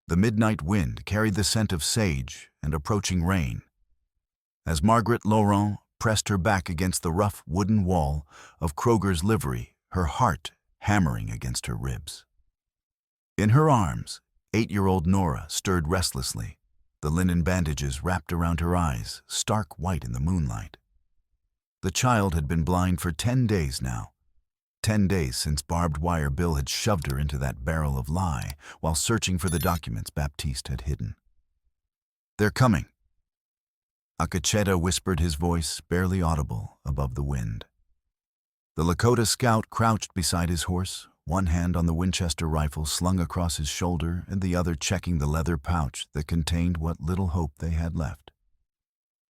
The midnight wind carried the scent of sage and approaching rain. As Margaret Laurent pressed her back against the rough wooden wall of Kroger's livery, her heart hammering against her ribs. In her arms, 8-year-old Nora stirred restlessly, the linen bandages wrapped around her eyes, stark white in the moonlight. The child had been blind for 10 days now. 10 days since barbed wire Bill had shoved her into that barrel of lye while searching for the documents Baptiste had hidden. "They're coming," Akacheta whispered, his voice barely audible above the wind. The Lakota scout crouched beside his horse, one hand on the Winchester rifle slung across his shoulder and the other checking the leather pouch that contained what little hope they had left.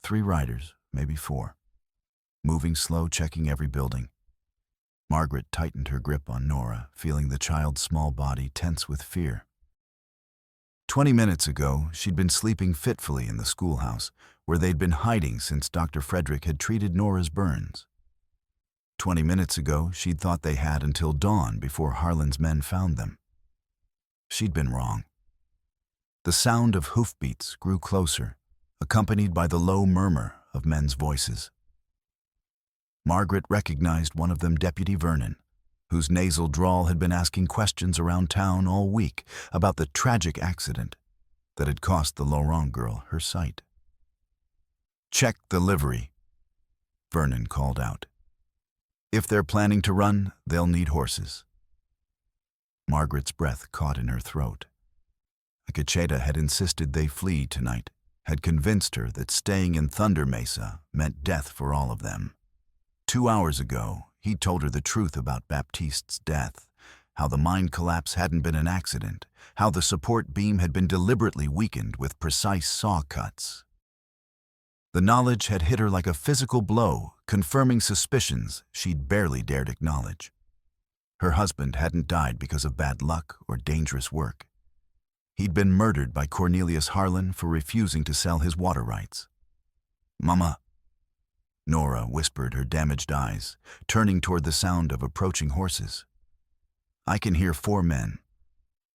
3 riders, maybe 4. Moving slow, checking every building. Margaret tightened her grip on Nora, feeling the child's small body tense with fear. 20 minutes ago, she'd been sleeping fitfully in the schoolhouse, where they'd been hiding since Dr. Frederick had treated Nora's burns. 20 minutes ago, she'd thought they had until dawn before Harlan's men found them. She'd been wrong. The sound of hoofbeats grew closer, accompanied by the low murmur of men's voices. Margaret recognized one of them, Deputy Vernon, whose nasal drawl had been asking questions around town all week about the tragic accident that had cost the Laurent girl her sight. "Check the livery," Vernon called out. "If they're planning to run, they'll need horses." Margaret's breath caught in her throat. Akacheta had insisted they flee tonight, had convinced her that staying in Thunder Mesa meant death for all of them. 2 hours ago, he'd told her the truth about Baptiste's death, how the mine collapse hadn't been an accident, how the support beam had been deliberately weakened with precise saw cuts. The knowledge had hit her like a physical blow, confirming suspicions she'd barely dared acknowledge. Her husband hadn't died because of bad luck or dangerous work. He'd been murdered by Cornelius Harlan for refusing to sell his water rights. "Mama," Nora whispered, her damaged eyes, turning toward the sound of approaching horses. "I can hear 4 men.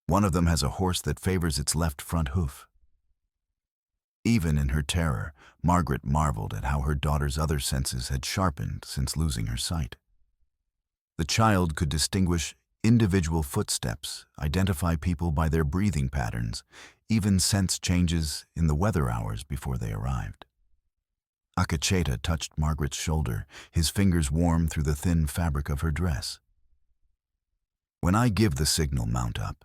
One of them has a horse that favors its left front hoof." Even in her terror, Margaret marveled at how her daughter's other senses had sharpened since losing her sight. The child could distinguish individual footsteps, identify people by their breathing patterns, even sense changes in the weather hours before they arrived. Akacheta touched Margaret's shoulder, his fingers warm through the thin fabric of her dress. "When I give the signal, mount up.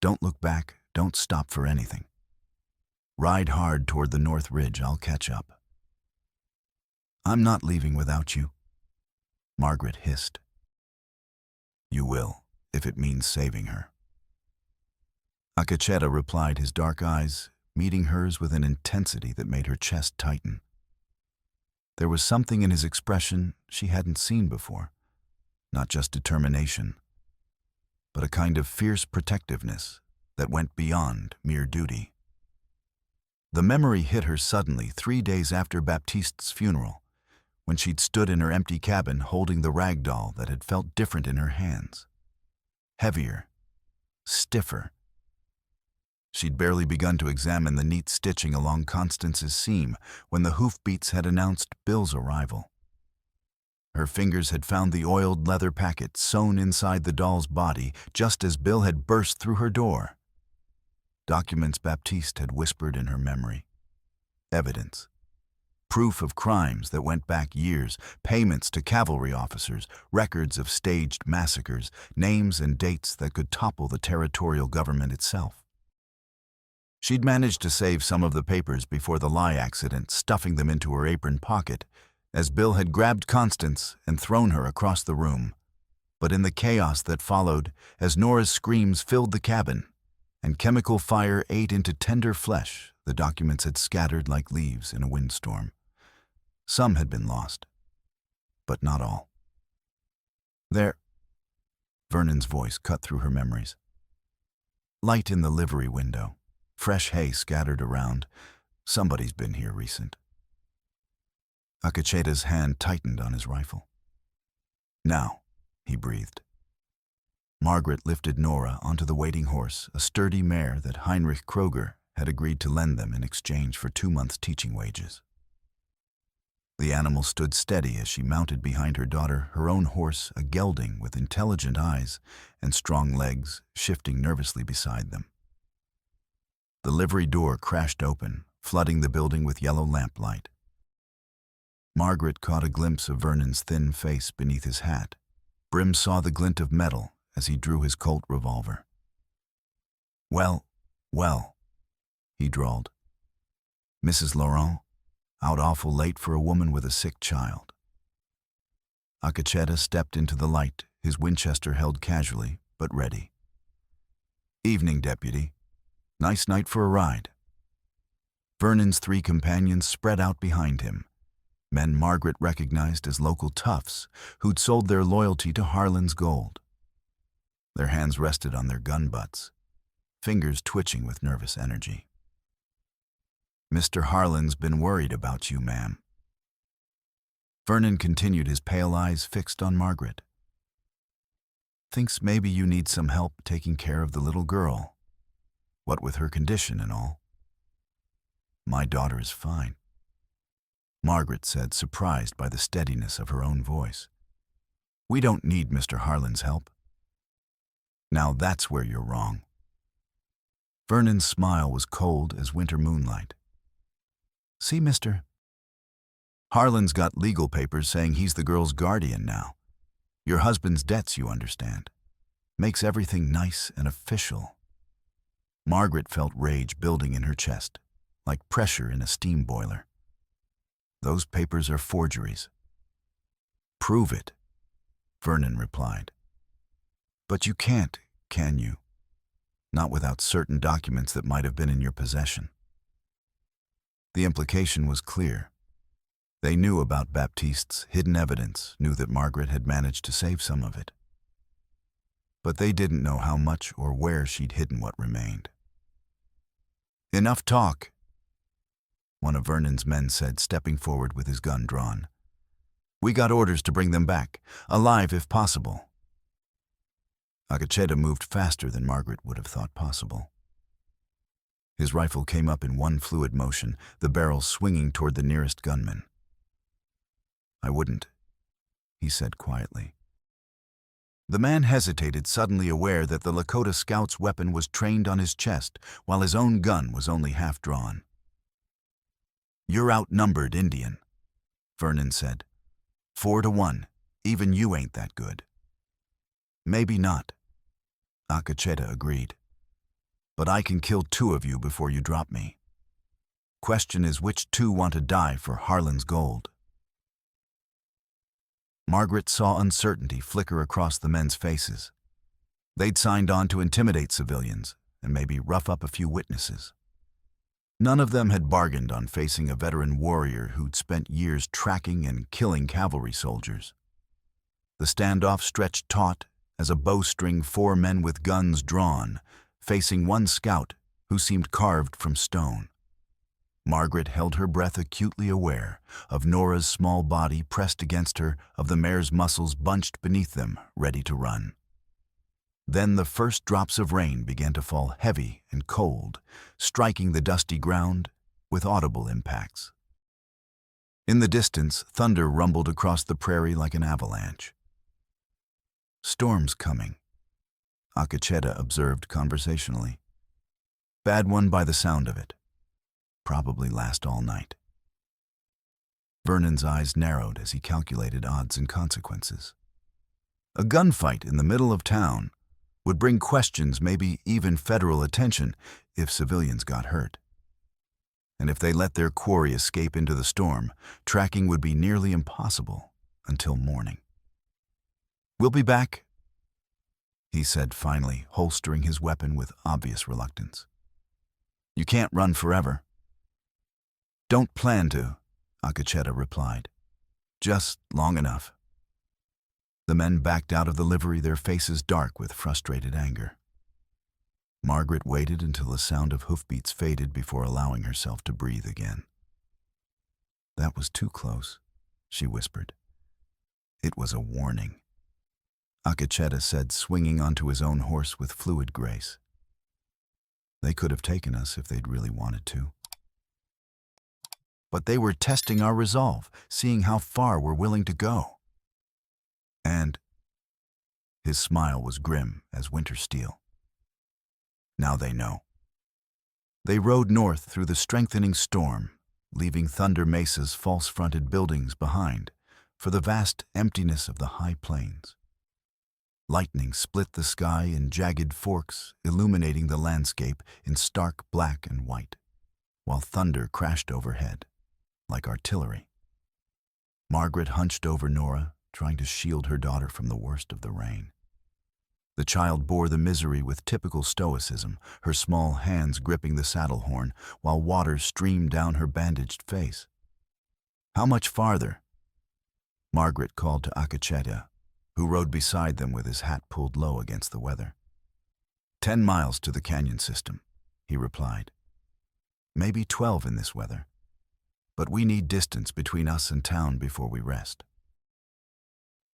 Don't look back, don't stop for anything. Ride hard toward the North Ridge, I'll catch up." "I'm not leaving without you," Margaret hissed. "You will, if it means saving her." Akacheta replied, his dark eyes meeting hers with an intensity that made her chest tighten. There was something in his expression she hadn't seen before, not just determination, but a kind of fierce protectiveness that went beyond mere duty. The memory hit her suddenly 3 days after Baptiste's funeral, when she'd stood in her empty cabin holding the rag doll that had felt different in her hands. Heavier, stiffer. She'd barely begun to examine the neat stitching along Constance's seam when the hoofbeats had announced Bill's arrival. Her fingers had found the oiled leather packet sewn inside the doll's body just as Bill had burst through her door. Documents Baptiste had whispered in her memory. Evidence. Proof of crimes that went back years, payments to cavalry officers, records of staged massacres, names and dates that could topple the territorial government itself. She'd managed to save some of the papers before the lye accident, stuffing them into her apron pocket, as Bill had grabbed Constance and thrown her across the room. But in the chaos that followed, as Nora's screams filled the cabin, and chemical fire ate into tender flesh, the documents had scattered like leaves in a windstorm. Some had been lost, but not all. "There," Vernon's voice cut through her memories. "Light in the livery window. Fresh hay scattered around. Somebody's been here recent." Akacheta's hand tightened on his rifle. "Now," he breathed. Margaret lifted Nora onto the waiting horse, a sturdy mare that Heinrich Kroger had agreed to lend them in exchange for 2 months' teaching wages. The animal stood steady as she mounted behind her daughter, her own horse, a gelding with intelligent eyes and strong legs, shifting nervously beside them. The livery door crashed open, flooding the building with yellow lamplight. Margaret caught a glimpse of Vernon's thin face beneath his hat. Brim saw the glint of metal as he drew his Colt revolver. Well, he drawled. Mrs. Laurent, out awful late for a woman with a sick child. Acacheta stepped into the light, his Winchester held casually, but ready. Evening, deputy. Nice night for a ride. Vernon's 3 companions spread out behind him, men Margaret recognized as local toughs who'd sold their loyalty to Harlan's gold. Their hands rested on their gun butts, fingers twitching with nervous energy. Mr. Harlan's been worried about you, ma'am. Vernon continued, his pale eyes fixed on Margaret. Thinks maybe you need some help taking care of the little girl. What with her condition and all. My daughter is fine, Margaret said, surprised by the steadiness of her own voice. We don't need Mr. Harlan's help. Now that's where you're wrong. Vernon's smile was cold as winter moonlight. See, Mr. Harlan's got legal papers saying he's the girl's guardian now. Your husband's debts, you understand. Makes everything nice and official. Margaret felt rage building in her chest, like pressure in a steam boiler. Those papers are forgeries. Prove it, Vernon replied. But you can't, can you? Not without certain documents that might have been in your possession. The implication was clear. They knew about Baptiste's hidden evidence, knew that Margaret had managed to save some of it. But they didn't know how much or where she'd hidden what remained. Enough talk, one of Vernon's men said, stepping forward with his gun drawn. We got orders to bring them back, alive if possible. Acacheta moved faster than Margaret would have thought possible. His rifle came up in one fluid motion, the barrel swinging toward the nearest gunman. I wouldn't, he said quietly. The man hesitated, suddenly aware that the Lakota scout's weapon was trained on his chest, while his own gun was only half drawn. You're outnumbered, Indian, Vernon said. 4 to 1, even you ain't that good. Maybe not, Acacheta agreed. But I can kill 2 of you before you drop me. Question is which 2 want to die for Harlan's gold. Margaret saw uncertainty flicker across the men's faces. They'd signed on to intimidate civilians and maybe rough up a few witnesses. None of them had bargained on facing a veteran warrior who'd spent years tracking and killing cavalry soldiers. The standoff stretched taut as a bowstring, 4 men with guns drawn, facing one scout who seemed carved from stone. Margaret held her breath, acutely aware of Nora's small body pressed against her, of the mare's muscles bunched beneath them, ready to run. Then the first drops of rain began to fall heavy and cold, striking the dusty ground with audible impacts. In the distance, thunder rumbled across the prairie like an avalanche. Storm's coming, Acacheta observed conversationally. Bad one by the sound of it. Probably last all night. Vernon's eyes narrowed as he calculated odds and consequences. A gunfight in the middle of town would bring questions, maybe even federal attention, if civilians got hurt. And if they let their quarry escape into the storm, tracking would be nearly impossible until morning. We'll be back, he said finally, holstering his weapon with obvious reluctance. You can't run forever. Don't plan to, Acacheta replied. Just long enough. The men backed out of the livery, their faces dark with frustrated anger. Margaret waited until the sound of hoofbeats faded before allowing herself to breathe again. That was too close, she whispered. It was a warning. Akacheta said, swinging onto his own horse with fluid grace. They could have taken us if they'd really wanted to. But they were testing our resolve, seeing how far we're willing to go. And his smile was grim as winter steel. Now they know. They rode north through the strengthening storm, leaving Thunder Mesa's false-fronted buildings behind for the vast emptiness of the high plains. Lightning split the sky in jagged forks, illuminating the landscape in stark black and white, while thunder crashed overhead, like artillery. Margaret hunched over Nora, trying to shield her daughter from the worst of the rain. The child bore the misery with typical stoicism, her small hands gripping the saddle horn, while water streamed down her bandaged face. "How much farther?" Margaret called to Akacheta, who rode beside them with his hat pulled low against the weather. 10 miles to the canyon system," he replied. "Maybe 12 in this weather. But we need distance between us and town before we rest."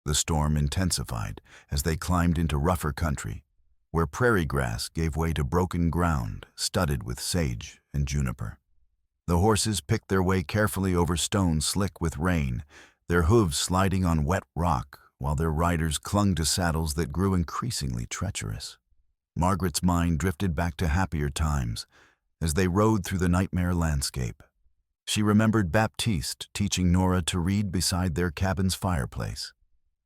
The storm intensified as they climbed into rougher country, where prairie grass gave way to broken ground studded with sage and juniper. The horses picked their way carefully over stones slick with rain, their hooves sliding on wet rock, while their riders clung to saddles that grew increasingly treacherous. Margaret's mind drifted back to happier times as they rode through the nightmare landscape. She remembered Baptiste teaching Nora to read beside their cabin's fireplace,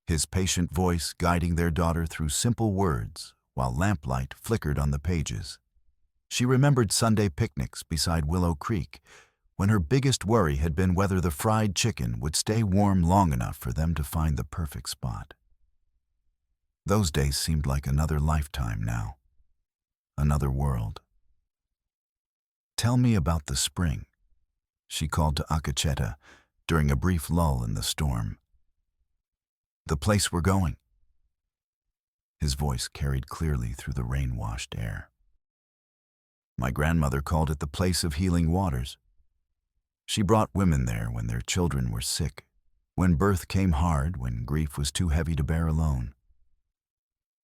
his patient voice guiding their daughter through simple words while lamplight flickered on the pages. She remembered Sunday picnics beside Willow Creek, when her biggest worry had been whether the fried chicken would stay warm long enough for them to find the perfect spot. Those days seemed like another lifetime now, another world. "Tell me about the spring," she called to Akacheta during a brief lull in the storm. "The place we're going." His voice carried clearly through the rain-washed air. "My grandmother called it the place of healing waters. She brought women there when their children were sick, when birth came hard, when grief was too heavy to bear alone.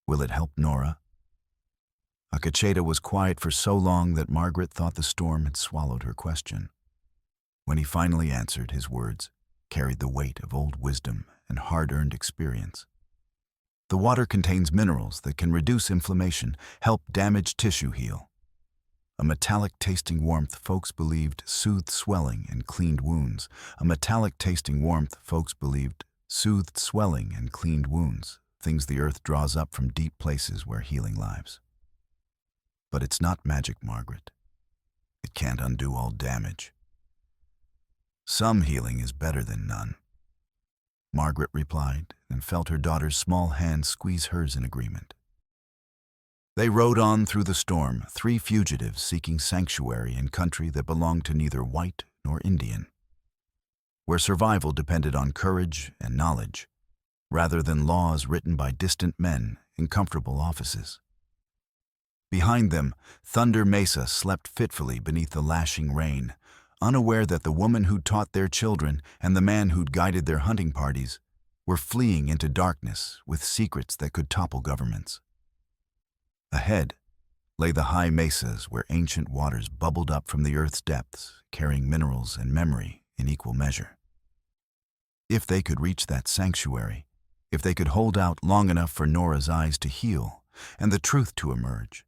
Will it help Nora?" Akacheta was quiet for so long that Margaret thought the storm had swallowed her question. When he finally answered, his words carried the weight of old wisdom and hard-earned experience. "The water contains minerals that can reduce inflammation, help damaged tissue heal. A metallic-tasting warmth folks believed soothed swelling and cleaned wounds. A metallic-tasting warmth folks believed soothed swelling and cleaned wounds, things the earth draws up from deep places where healing lives. But it's not magic, Margaret. It can't undo all damage. Some healing is better than none." Margaret replied and felt her daughter's small hand squeeze hers in agreement. They rode on through the storm, 3 fugitives seeking sanctuary in country that belonged to neither white nor Indian, where survival depended on courage and knowledge, rather than laws written by distant men in comfortable offices. Behind them, Thunder Mesa slept fitfully beneath the lashing rain, unaware that the woman who'd taught their children and the man who'd guided their hunting parties were fleeing into darkness with secrets that could topple governments. Ahead lay the high mesas where ancient waters bubbled up from the earth's depths, carrying minerals and memory in equal measure. If they could reach that sanctuary, if they could hold out long enough for Nora's eyes to heal and the truth to emerge,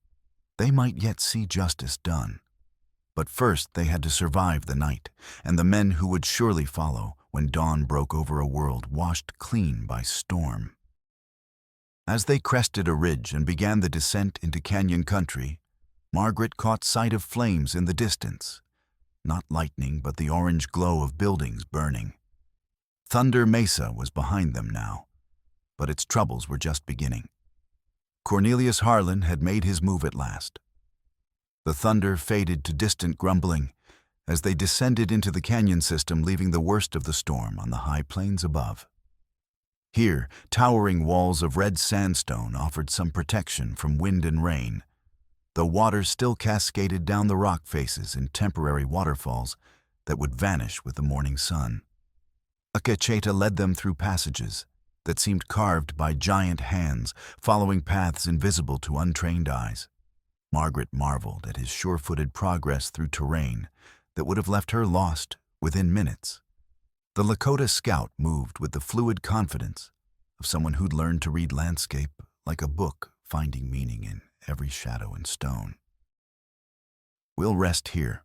they might yet see justice done. But first they had to survive the night and the men who would surely follow when dawn broke over a world washed clean by storm. As they crested a ridge and began the descent into canyon country, Margaret caught sight of flames in the distance. Not lightning, but the orange glow of buildings burning. Thunder Mesa was behind them now, but its troubles were just beginning. Cornelius Harlan had made his move at last. The thunder faded to distant grumbling as they descended into the canyon system, leaving the worst of the storm on the high plains above. Here, towering walls of red sandstone offered some protection from wind and rain, though water still cascaded down the rock faces in temporary waterfalls that would vanish with the morning sun. Akacheta led them through passages, that seemed carved by giant hands, following paths invisible to untrained eyes. Margaret marveled at his sure-footed progress through terrain that would have left her lost within minutes. The Lakota scout moved with the fluid confidence of someone who'd learned to read landscape like a book, finding meaning in every shadow and stone. "We'll rest here,"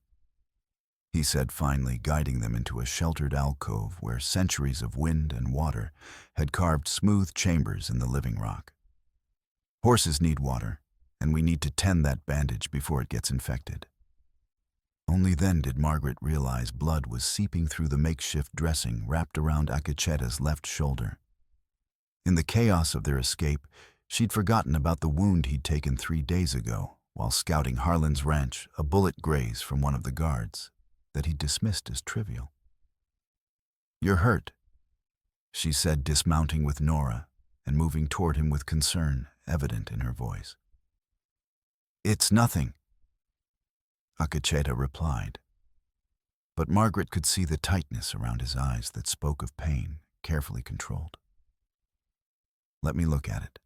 he said finally, guiding them into a sheltered alcove where centuries of wind and water had carved smooth chambers in the living rock. "Horses need water, and we need to tend that bandage before it gets infected." Only then did Margaret realize blood was seeping through the makeshift dressing wrapped around Akacheta's left shoulder. In the chaos of their escape, she'd forgotten about the wound he'd taken 3 days ago while scouting Harlan's ranch, a bullet graze from one of the guards that he'd dismissed as trivial. "You're hurt," she said, dismounting with Nora and moving toward him with concern evident in her voice. "It's nothing," Akacheta replied. But Margaret could see the tightness around his eyes that spoke of pain, carefully controlled. "Let me look at it."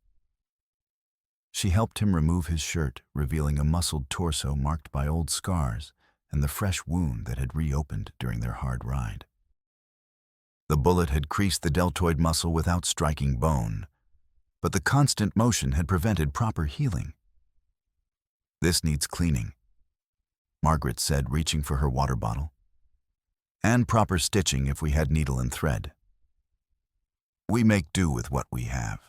She helped him remove his shirt, revealing a muscled torso marked by old scars and the fresh wound that had reopened during their hard ride. The bullet had creased the deltoid muscle without striking bone, but the constant motion had prevented proper healing. "This needs cleaning," Margaret said, reaching for her water bottle. "And proper stitching if we had needle and thread." "We make do with what we have,"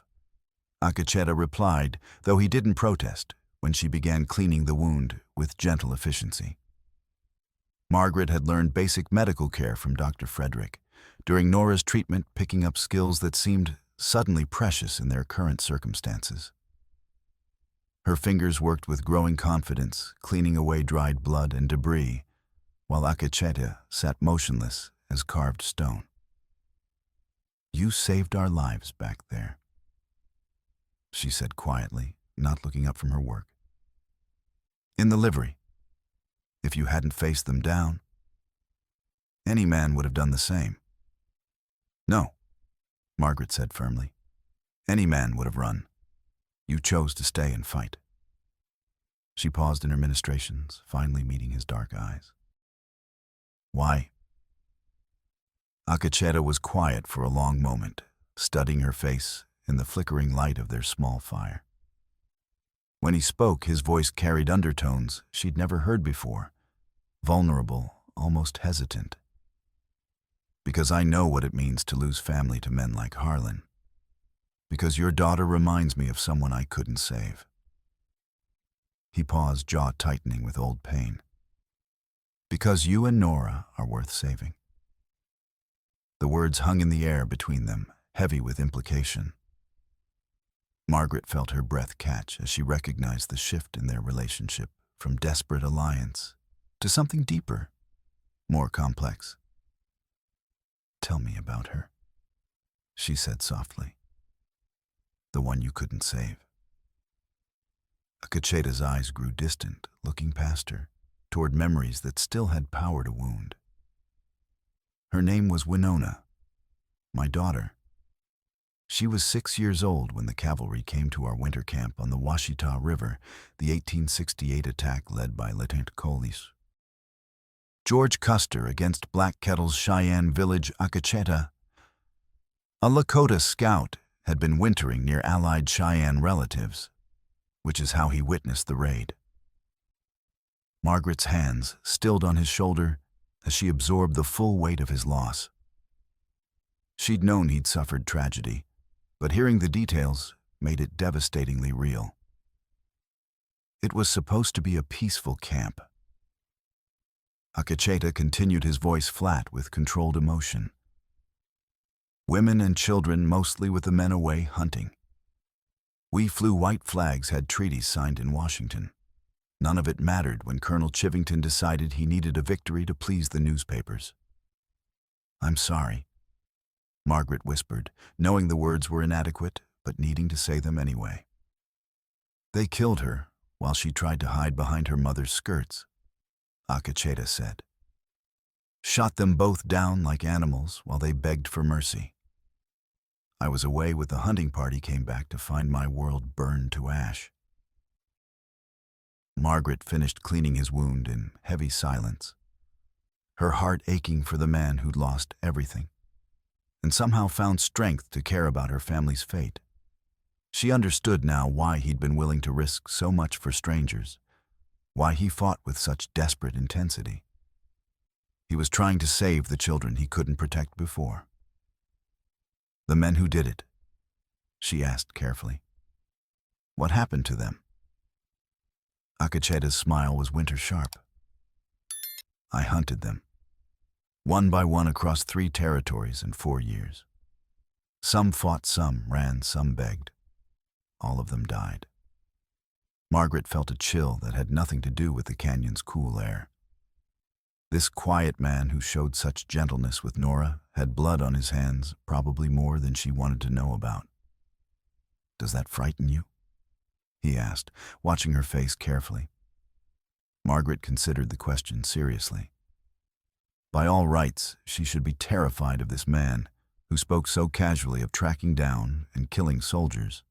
Akacheta replied, though he didn't protest when she began cleaning the wound with gentle efficiency. Margaret had learned basic medical care from Dr. Frederick, during Nora's treatment picking up skills that seemed suddenly precious in their current circumstances. Her fingers worked with growing confidence, cleaning away dried blood and debris, while Akacheta sat motionless as carved stone. "You saved our lives back there," she said quietly, not looking up from her work. "In the livery. If you hadn't faced them down, any man would have done the same." "No," Margaret said firmly. "Any man would have run. You chose to stay and fight." She paused in her ministrations, finally meeting his dark eyes. "Why?" Akacheta was quiet for a long moment, studying her face in the flickering light of their small fire. When he spoke, his voice carried undertones she'd never heard before, vulnerable, almost hesitant. "Because I know what it means to lose family to men like Harlan. Because your daughter reminds me of someone I couldn't save." He paused, jaw tightening with old pain. "Because you and Nora are worth saving." The words hung in the air between them, heavy with implication. Margaret felt her breath catch as she recognized the shift in their relationship from desperate alliance to something deeper, more complex. "Tell me about her," she said softly. "The one you couldn't save." Akacheta's eyes grew distant, looking past her, toward memories that still had power to wound. "Her name was Winona, my daughter. She was 6 years old when the cavalry came to our winter camp on the Washita River, the 1868 attack led by Lieutenant Coley's. George Custer against Black Kettle's Cheyenne village Akacheta. A Lakota scout had been wintering near allied Cheyenne relatives, which is how he witnessed the raid." Margaret's hands stilled on his shoulder as she absorbed the full weight of his loss. She'd known he'd suffered tragedy, but hearing the details made it devastatingly real. It was supposed to be a peaceful camp. Akacheta continued, his voice flat with controlled emotion. "Women and children, mostly with the men away hunting. We flew white flags, had treaties signed in Washington. None of it mattered when Colonel Chivington decided he needed a victory to please the newspapers." "I'm sorry," Margaret whispered, knowing the words were inadequate, but needing to say them anyway. "They killed her while she tried to hide behind her mother's skirts," Akacheta said. "Shot them both down like animals while they begged for mercy. I was away with the hunting party, came back to find my world burned to ash. Margaret finished cleaning his wound in heavy silence, her heart aching for the man who'd lost everything, and somehow found strength to care about her family's fate. She understood now why he'd been willing to risk so much for strangers, why he fought with such desperate intensity. He was trying to save the children he couldn't protect before. The men who did it, she asked carefully. What happened to them? Akacheta's smile was winter sharp. I hunted them, one by one across 3 territories in 4 years. Some fought, some ran, some begged. All of them died. Margaret felt a chill that had nothing to do with the canyon's cool air. This quiet man who showed such gentleness with Nora had blood on his hands, probably more than she wanted to know about. Does that frighten you? He asked, watching her face carefully. Margaret considered the question seriously. By all rights, she should be terrified of this man who spoke so casually of tracking down and killing soldiers.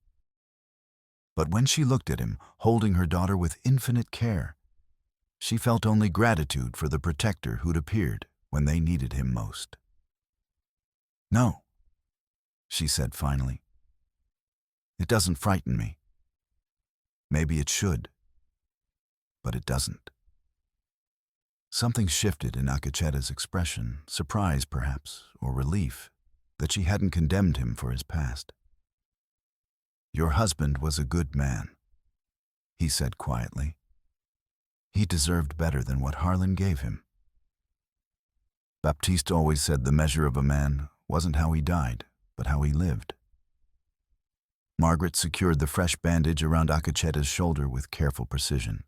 But when she looked at him, holding her daughter with infinite care, she felt only gratitude for the protector who'd appeared when they needed him most. No, she said finally. It doesn't frighten me. Maybe it should, but it doesn't. Something shifted in Akacheta's expression, surprise perhaps, or relief, that she hadn't condemned him for his past. Your husband was a good man, he said quietly. He deserved better than what Harlan gave him. Baptiste always said the measure of a man wasn't how he died, but how he lived. Margaret secured the fresh bandage around Akacheta's shoulder with careful precision.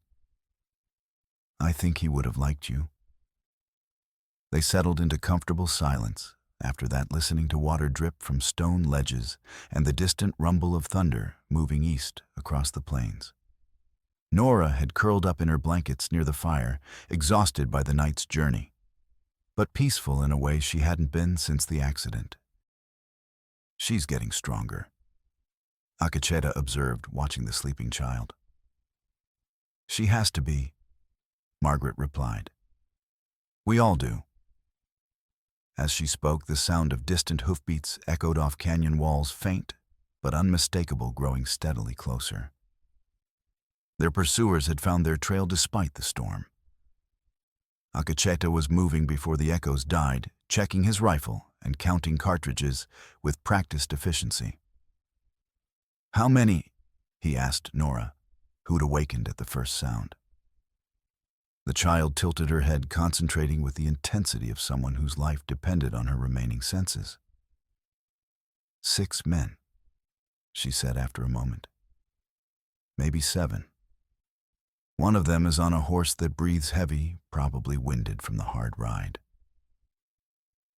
I think he would have liked you. They settled into comfortable silence, after that listening to water drip from stone ledges and the distant rumble of thunder moving east across the plains. Nora had curled up in her blankets near the fire, exhausted by the night's journey, but peaceful in a way she hadn't been since the accident. She's getting stronger, Akacheta observed, watching the sleeping child. She has to be, Margaret replied. We all do. As she spoke, the sound of distant hoofbeats echoed off canyon walls, faint but unmistakable, growing steadily closer. Their pursuers had found their trail despite the storm. Akacheta was moving before the echoes died, checking his rifle and counting cartridges with practiced efficiency. How many? He asked Nora, who'd awakened at the first sound. The child tilted her head, concentrating with the intensity of someone whose life depended on her remaining senses. 6 men, she said after a moment. Maybe 7. One of them is on a horse that breathes heavy, probably winded from the hard ride.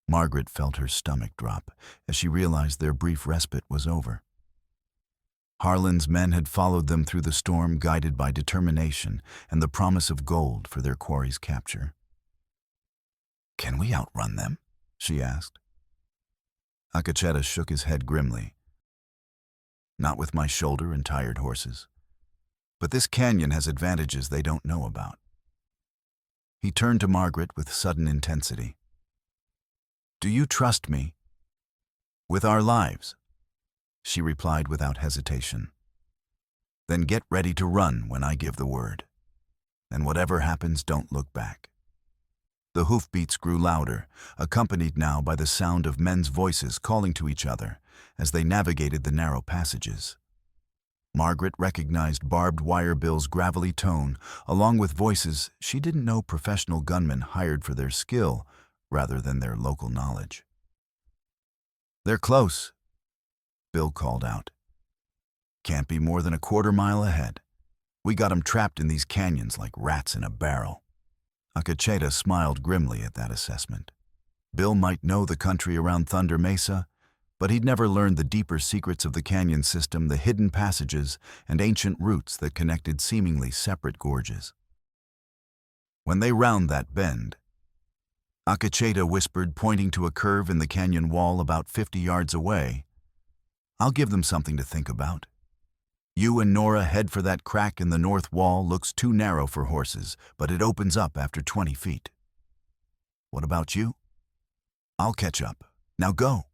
Margaret felt her stomach drop as she realized their brief respite was over. Harlan's men had followed them through the storm, guided by determination and the promise of gold for their quarry's capture. Can we outrun them? She asked. Akacheta shook his head grimly. Not with my shoulder and tired horses. But this canyon has advantages they don't know about. He turned to Margaret with sudden intensity. Do you trust me? With our lives, she replied without hesitation. Then get ready to run when I give the word. And whatever happens, don't look back. The hoofbeats grew louder, accompanied now by the sound of men's voices calling to each other as they navigated the narrow passages. Margaret recognized Barbed Wire Bill's gravelly tone, along with voices she didn't know professional gunmen hired for their skill rather than their local knowledge. They're close, Bill called out. Can't be more than a quarter mile ahead. We got 'em trapped in these canyons like rats in a barrel. Akacheta smiled grimly at that assessment. Bill might know the country around Thunder Mesa, but he'd never learned the deeper secrets of the canyon system, the hidden passages and ancient routes that connected seemingly separate gorges. When they round that bend, Akacheta whispered, pointing to a curve in the canyon wall about 50 yards away, I'll give them something to think about. You and Nora head for that crack in the north wall. Looks too narrow for horses, but it opens up after 20 feet. What about you? I'll catch up. Now go.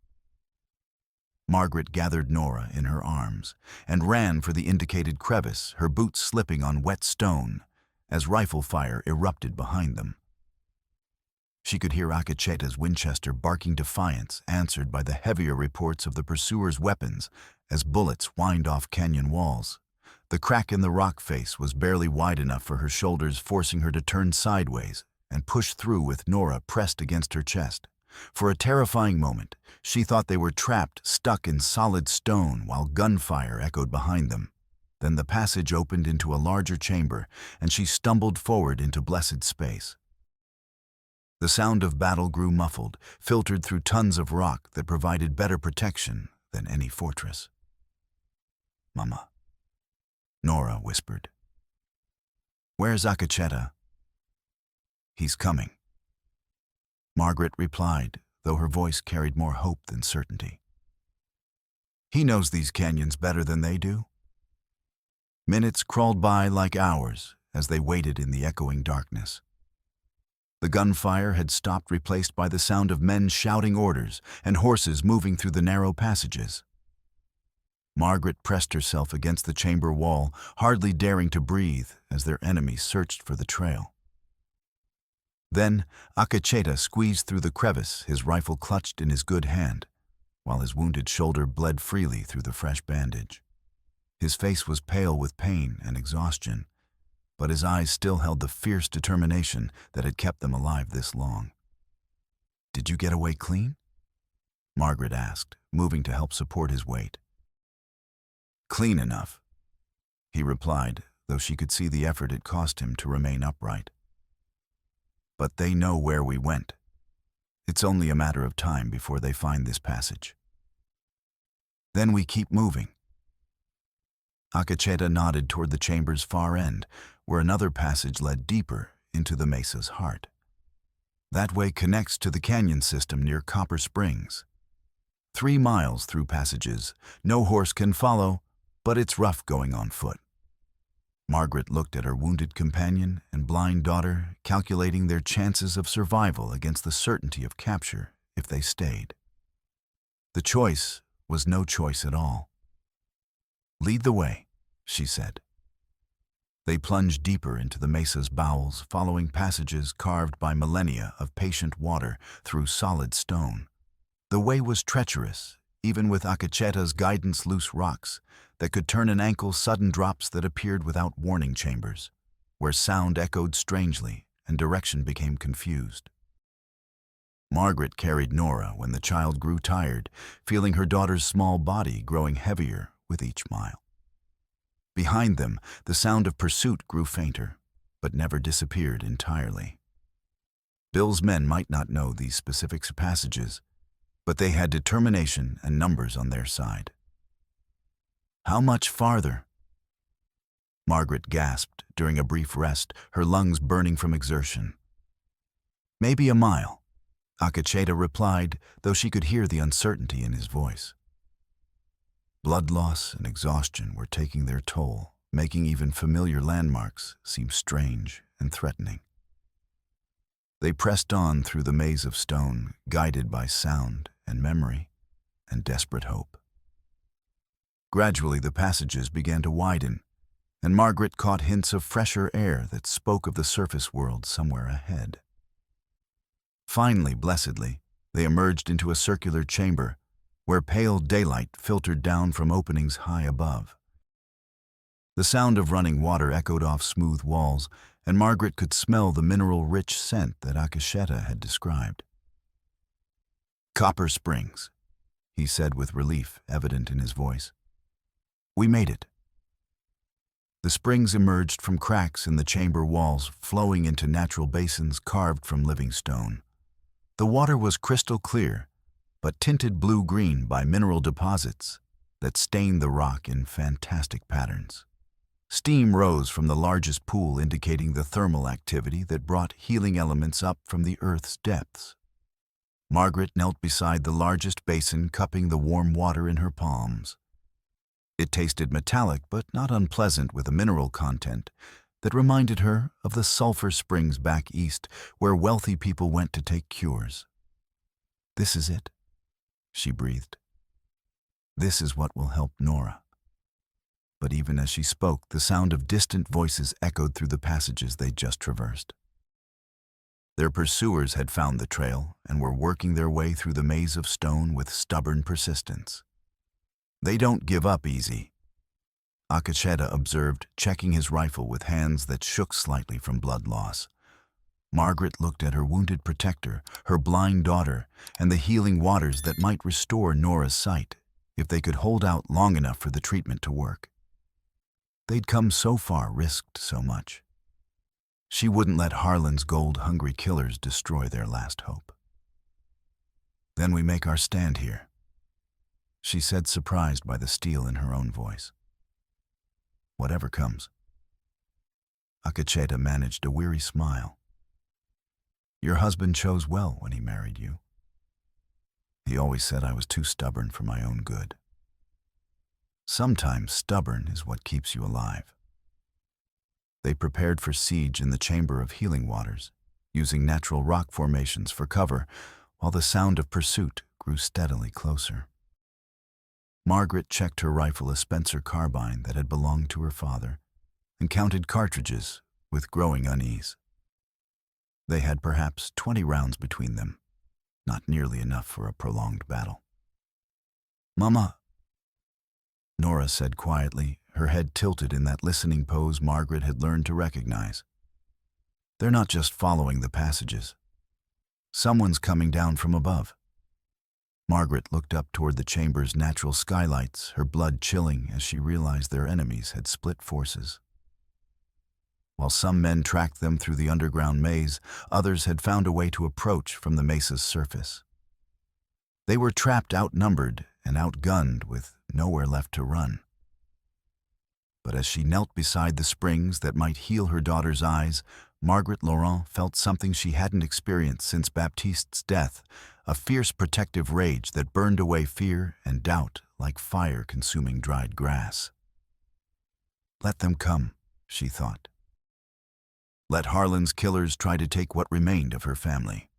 Margaret gathered Nora in her arms and ran for the indicated crevice, her boots slipping on wet stone as rifle fire erupted behind them. She could hear Akacheta's Winchester barking defiance, answered by the heavier reports of the pursuers' weapons as bullets whined off canyon walls. The crack in the rock face was barely wide enough for her shoulders, forcing her to turn sideways and push through with Nora pressed against her chest. For a terrifying moment, she thought they were trapped, stuck in solid stone while gunfire echoed behind them. Then the passage opened into a larger chamber, and she stumbled forward into blessed space. The sound of battle grew muffled, filtered through tons of rock that provided better protection than any fortress. "Mama," Nora whispered. "Where's Akacheta?" "He's coming," Margaret replied, though her voice carried more hope than certainty. "He knows these canyons better than they do." Minutes crawled by like hours as they waited in the echoing darkness. The gunfire had stopped, replaced by the sound of men shouting orders and horses moving through the narrow passages. Margaret pressed herself against the chamber wall, hardly daring to breathe as their enemies searched for the trail. Then Akacheta squeezed through the crevice, his rifle clutched in his good hand, while his wounded shoulder bled freely through the fresh bandage. His face was pale with pain and exhaustion, but his eyes still held the fierce determination that had kept them alive this long. "Did you get away clean?" Margaret asked, moving to help support his weight. "Clean enough," he replied, though she could see the effort it cost him to remain upright. "But they know where we went. It's only a matter of time before they find this passage. Then we keep moving." Akacheta nodded toward the chamber's far end, where another passage led deeper into the mesa's heart. That way connects to the canyon system near Copper Springs. 3 miles through passages. No horse can follow, but it's rough going on foot. Margaret looked at her wounded companion and blind daughter, calculating their chances of survival against the certainty of capture if they stayed. The choice was no choice at all. "Lead the way," she said. They plunged deeper into the mesa's bowels, following passages carved by millennia of patient water through solid stone. The way was treacherous, even with Akacheta's guidance, loose rocks that could turn an ankle, sudden drops that appeared without warning chambers, where sound echoed strangely and direction became confused. Margaret carried Nora when the child grew tired, feeling her daughter's small body growing heavier with each mile. Behind them, the sound of pursuit grew fainter, but never disappeared entirely. Bill's men might not know these specific passages, but they had determination and numbers on their side. "How much farther?" Margaret gasped during a brief rest, her lungs burning from exertion. "Maybe a mile," Akacheta replied, though she could hear the uncertainty in his voice. Blood loss and exhaustion were taking their toll, making even familiar landmarks seem strange and threatening. They pressed on through the maze of stone, guided by sound and memory and desperate hope. Gradually, the passages began to widen, and Margaret caught hints of fresher air that spoke of the surface world somewhere ahead. Finally, blessedly, they emerged into a circular chamber where pale daylight filtered down from openings high above. The sound of running water echoed off smooth walls, and Margaret could smell the mineral-rich scent that Akacheta had described. "Copper Springs," he said with relief evident in his voice. "We made it." The springs emerged from cracks in the chamber walls, flowing into natural basins carved from living stone. The water was crystal clear, but tinted blue-green by mineral deposits that stained the rock in fantastic patterns. Steam rose from the largest pool, indicating the thermal activity that brought healing elements up from the earth's depths. Margaret knelt beside the largest basin, cupping the warm water in her palms. It tasted metallic but not unpleasant, with a mineral content that reminded her of the sulfur springs back east where wealthy people went to take cures. "This is it," she breathed. "This is what will help Nora." But even as she spoke, the sound of distant voices echoed through the passages they'd just traversed. Their pursuers had found the trail and were working their way through the maze of stone with stubborn persistence. "They don't give up easy," Akacheta observed, checking his rifle with hands that shook slightly from blood loss. Margaret looked at her wounded protector, her blind daughter, and the healing waters that might restore Nora's sight if they could hold out long enough for the treatment to work. They'd come so far, risked so much. She wouldn't let Harlan's gold-hungry killers destroy their last hope. "Then we make our stand here," she said, surprised by the steel in her own voice. "Whatever comes." Akacheta managed a weary smile. "Your husband chose well when he married you. He always said I was too stubborn for my own good. Sometimes stubborn is what keeps you alive." They prepared for siege in the chamber of healing waters, using natural rock formations for cover, while the sound of pursuit grew steadily closer. Margaret checked her rifle, a Spencer carbine that had belonged to her father, and counted cartridges with growing unease. They had perhaps 20 rounds between them, not nearly enough for a prolonged battle. "Mama," Nora said quietly, her head tilted in that listening pose Margaret had learned to recognize. "They're not just following the passages. Someone's coming down from above." Margaret looked up toward the chamber's natural skylights, her blood chilling as she realized their enemies had split forces. While some men tracked them through the underground maze, others had found a way to approach from the Mesa's surface. They were trapped, outnumbered, and outgunned, with nowhere left to run. But as she knelt beside the springs that might heal her daughter's eyes, Margaret Laurent felt something she hadn't experienced since Baptiste's death, a fierce protective rage that burned away fear and doubt like fire consuming dried grass. Let them come, she thought. Let Harlan's killers try to take what remained of her family.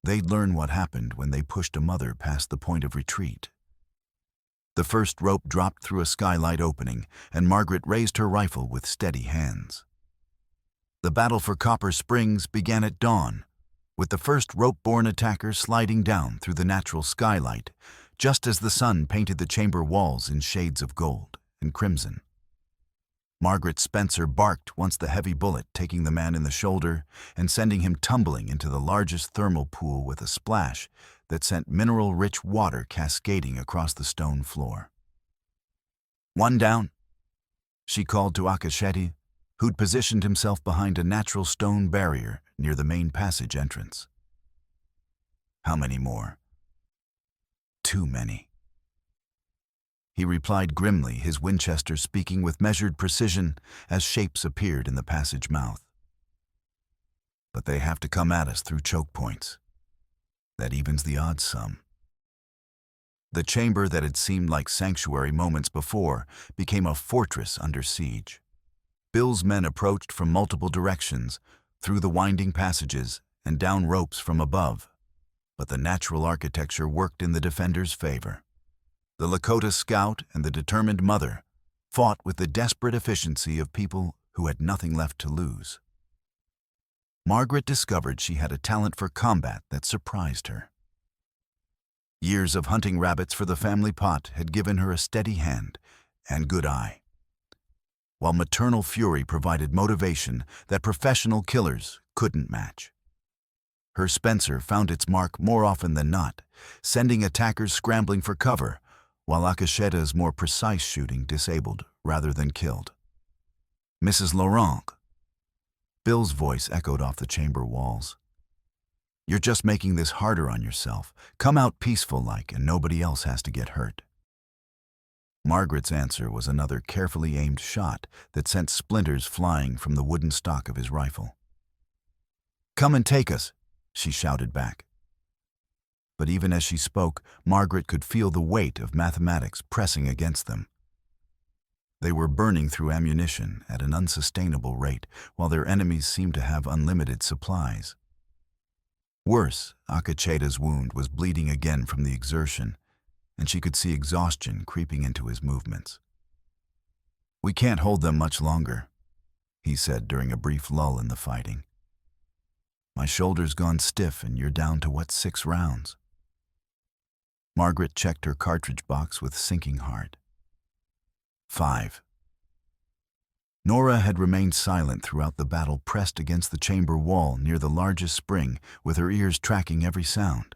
They'd learn what happened when they pushed a mother past the point of retreat. The first rope dropped through a skylight opening, and Margaret raised her rifle with steady hands. The battle for Copper Springs began at dawn, with the first rope-borne attacker sliding down through the natural skylight, just as the sun painted the chamber walls in shades of gold and crimson. Margaret Spencer barked once the heavy bullet taking the man in the shoulder and sending him tumbling into the largest thermal pool with a splash that sent mineral-rich water cascading across the stone floor. "One down," she called to Akacheta, who'd positioned himself behind a natural stone barrier near the main passage entrance. "How many more?" "Too many," he replied grimly, his Winchester speaking with measured precision as shapes appeared in the passage mouth. "But they have to come at us through choke points. That evens the odds some." The chamber that had seemed like sanctuary moments before became a fortress under siege. Bill's men approached from multiple directions, through the winding passages and down ropes from above, but the natural architecture worked in the defenders' favor. The Lakota scout and the determined mother fought with the desperate efficiency of people who had nothing left to lose. Margaret discovered she had a talent for combat that surprised her. Years of hunting rabbits for the family pot had given her a steady hand and good eye, while maternal fury provided motivation that professional killers couldn't match. Her Spencer found its mark more often than not, sending attackers scrambling for cover, while Akacheta's more precise shooting disabled rather than killed. "Mrs. Laurent," Bill's voice echoed off the chamber walls. "You're just making this harder on yourself. Come out peaceful-like and nobody else has to get hurt." Margaret's answer was another carefully aimed shot that sent splinters flying from the wooden stock of his rifle. "Come and take us," she shouted back. But even as she spoke, Margaret could feel the weight of mathematics pressing against them. They were burning through ammunition at an unsustainable rate, while their enemies seemed to have unlimited supplies. Worse, Akacheda's wound was bleeding again from the exertion, and she could see exhaustion creeping into his movements. "We can't hold them much longer," he said during a brief lull in the fighting. "My shoulder's gone stiff and you're down to, 6 rounds?" Margaret checked her cartridge box with sinking heart. 5. Nora had remained silent throughout the battle, pressed against the chamber wall near the largest spring, with her ears tracking every sound.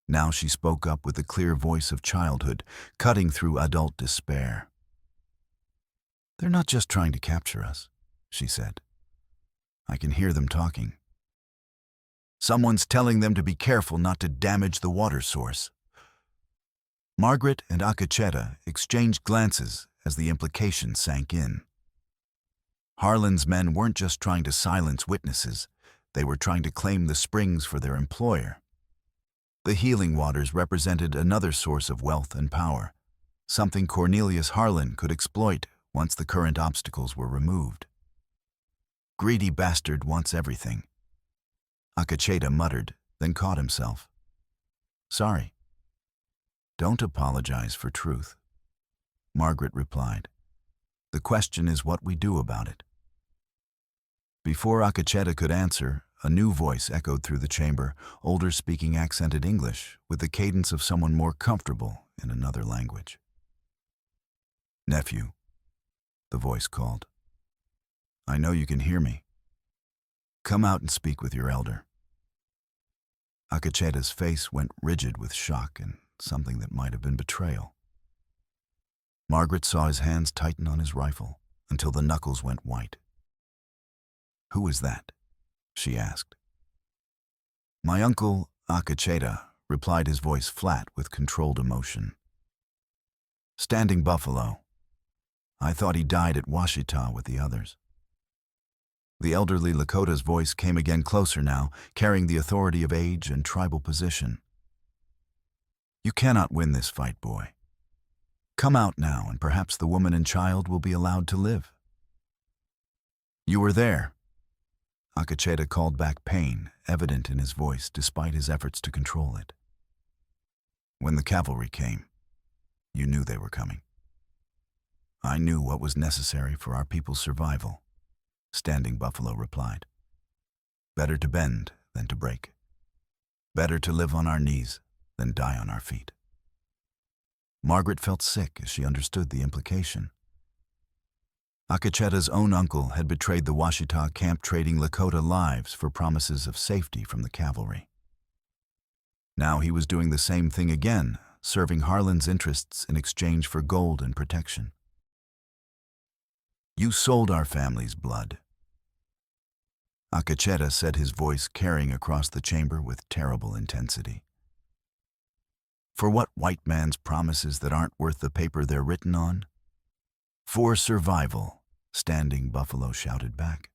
Now she spoke up with the clear voice of childhood, cutting through adult despair. "They're not just trying to capture us," she said. "I can hear them talking. Someone's telling them to be careful not to damage the water source." Margaret and Akacheta exchanged glances as the implication sank in. Harlan's men weren't just trying to silence witnesses, they were trying to claim the springs for their employer. The healing waters represented another source of wealth and power, something Cornelius Harlan could exploit once the current obstacles were removed. "Greedy bastard wants everything," Akacheta muttered, then caught himself. "Sorry." "Don't apologize for truth," Margaret replied. "The question is what we do about it." Before Akacheta could answer, a new voice echoed through the chamber, older, speaking accented English, with the cadence of someone more comfortable in another language. "Nephew," the voice called. "I know you can hear me. Come out and speak with your elder." Akacheta's face went rigid with shock and something that might have been betrayal. Margaret saw his hands tighten on his rifle until the knuckles went white. "Who is that?" she asked. "My uncle, Akacheta," replied, his voice flat with controlled emotion. "Standing Buffalo. I thought he died at Washita with the others." The elderly Lakota's voice came again, closer now, carrying the authority of age and tribal position. "You cannot win this fight, boy. Come out now, and perhaps the woman and child will be allowed to live." "You were there," Akacheta called back, pain evident in his voice despite his efforts to control it. "When the cavalry came, you knew they were coming." "I knew what was necessary for our people's survival," Standing Buffalo replied. "Better to bend than to break. Better to live on our knees than die on our feet." Margaret felt sick as she understood the implication. Akacheta's own uncle had betrayed the Washita camp, trading Lakota lives for promises of safety from the cavalry. Now he was doing the same thing again, serving Harlan's interests in exchange for gold and protection. "You sold our family's blood," Akacheta said, his voice carrying across the chamber with terrible intensity. "For what, white man's promises that aren't worth the paper they're written on?" "For survival," Standing Buffalo shouted back.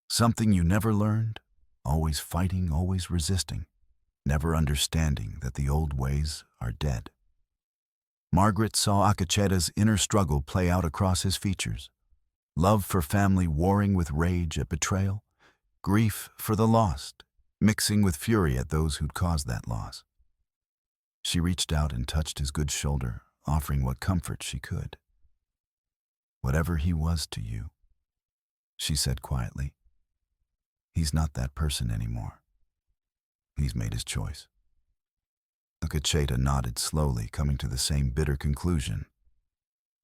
"Something you never learned? Always fighting, always resisting, never understanding that the old ways are dead." Margaret saw Akacheta's inner struggle play out across his features. Love for family warring with rage at betrayal, grief for the lost, mixing with fury at those who'd caused that loss. She reached out and touched his good shoulder, offering what comfort she could. "Whatever he was to you," she said quietly, "he's not that person anymore. He's made his choice." Akacheta nodded slowly, coming to the same bitter conclusion.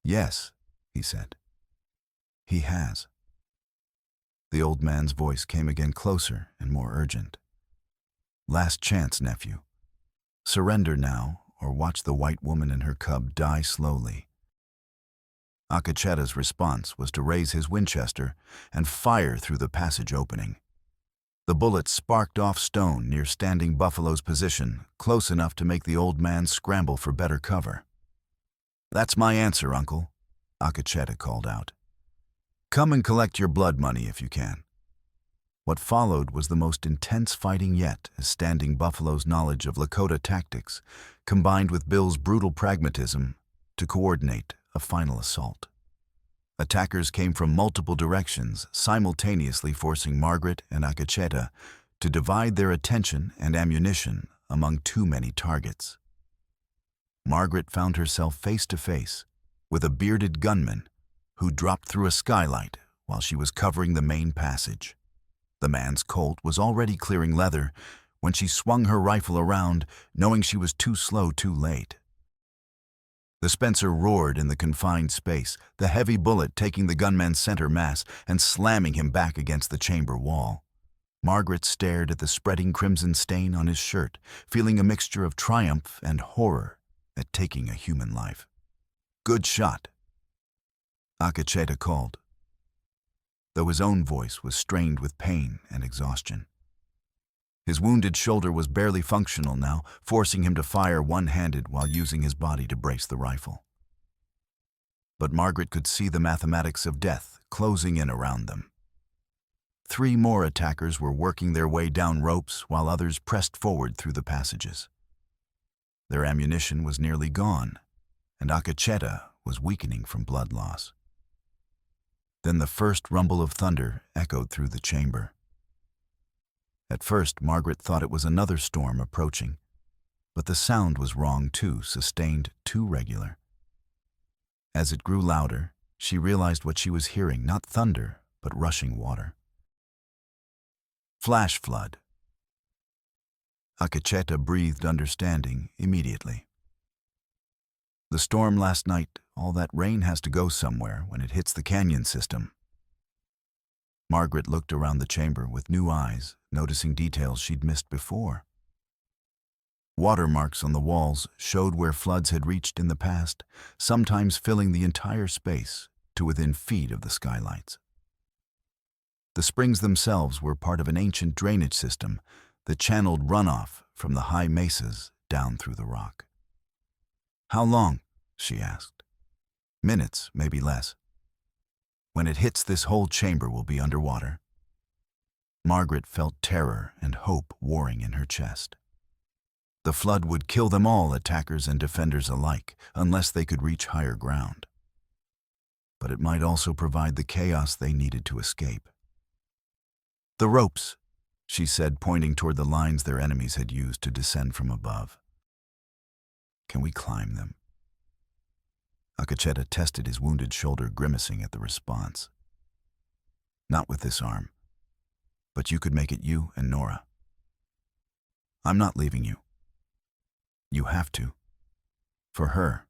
"Yes," he said, "he has." The old man's voice came again, closer and more urgent. "Last chance, nephew. Surrender now, or watch the white woman and her cub die slowly." Akacheta's response was to raise his Winchester and fire through the passage opening. The bullet sparked off stone near Standing Buffalo's position, close enough to make the old man scramble for better cover. "That's my answer, Uncle," Akacheta called out. "Come and collect your blood money if you can." What followed was the most intense fighting yet, as Standing Buffalo's knowledge of Lakota tactics, combined with Bill's brutal pragmatism, to coordinate a final assault. Attackers came from multiple directions, simultaneously forcing Margaret and Akacheta to divide their attention and ammunition among too many targets. Margaret found herself face to face with a bearded gunman who dropped through a skylight while she was covering the main passage. The man's Colt was already clearing leather when she swung her rifle around, knowing she was too slow too late. The Spencer roared in the confined space, the heavy bullet taking the gunman's center mass and slamming him back against the chamber wall. Margaret stared at the spreading crimson stain on his shirt, feeling a mixture of triumph and horror at taking a human life. "Good shot," Akacheta called, though his own voice was strained with pain and exhaustion. His wounded shoulder was barely functional now, forcing him to fire one-handed while using his body to brace the rifle. But Margaret could see the mathematics of death closing in around them. 3 more attackers were working their way down ropes while others pressed forward through the passages. Their ammunition was nearly gone, and Akacheta was weakening from blood loss. Then the first rumble of thunder echoed through the chamber. At first, Margaret thought it was another storm approaching, but the sound was wrong too, sustained, too regular. As it grew louder, she realized what she was hearing, not thunder, but rushing water. Flash flood. Akacheta breathed understanding immediately. The storm last night, all that rain has to go somewhere when it hits the canyon system. Margaret looked around the chamber with new eyes, noticing details she'd missed before. Watermarks on the walls showed where floods had reached in the past, sometimes filling the entire space to within feet of the skylights. The springs themselves were part of an ancient drainage system that channeled runoff from the high mesas down through the rock. "How long?" she asked. "Minutes, maybe less. When it hits, this whole chamber will be underwater." Margaret felt terror and hope warring in her chest. The flood would kill them all, attackers and defenders alike, unless they could reach higher ground. But it might also provide the chaos they needed to escape. "The ropes," she said, pointing toward the lines their enemies had used to descend from above. "Can we climb them?" Akacheta tested his wounded shoulder, grimacing at the response. "Not with this arm. But you could make it, you and Nora. I'm not leaving you. You have to. For her."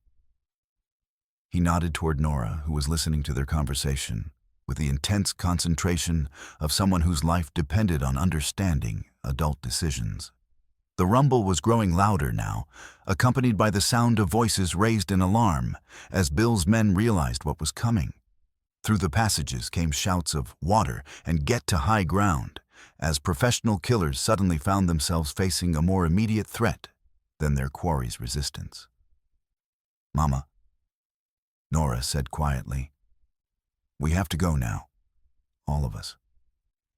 He nodded toward Nora, who was listening to their conversation with the intense concentration of someone whose life depended on understanding adult decisions. The rumble was growing louder now, accompanied by the sound of voices raised in alarm as Bill's men realized what was coming. Through the passages came shouts of "water" and "get to high ground," as professional killers suddenly found themselves facing a more immediate threat than their quarry's resistance. "Mama," Nora said quietly, "we have to go now. All of us.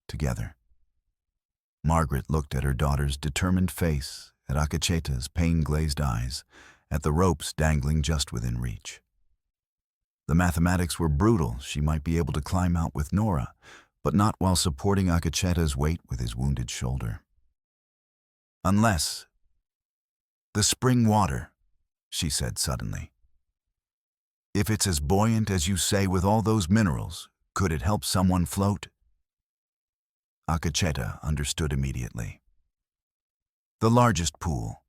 Together." Margaret looked at her daughter's determined face, at Akacheta's pain-glazed eyes, at the ropes dangling just within reach. The mathematics were brutal. She might be able to climb out with Nora, but not while supporting Akacheta's weight with his wounded shoulder. "Unless the spring water," she said suddenly. "If it's as buoyant as you say with all those minerals, could it help someone float?" Akacheta understood immediately. "The largest pool.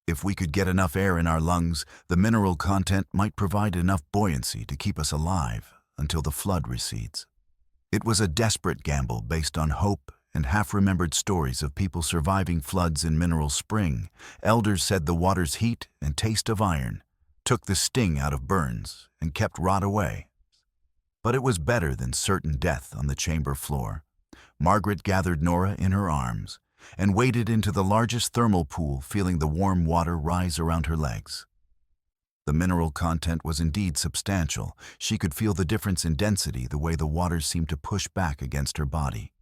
If we could get enough air in our lungs, the mineral content might provide enough buoyancy to keep us alive until the flood recedes." It was a desperate gamble based on hope and half-remembered stories of people surviving floods in Mineral Spring. Elders said the water's heat and taste of iron took the sting out of burns and kept rot away. But it was better than certain death on the chamber floor. Margaret gathered Nora in her arms and waded into the largest thermal pool, feeling the warm water rise around her legs. The mineral content was indeed substantial. She could feel the difference in density, the way the water seemed to push back against her body.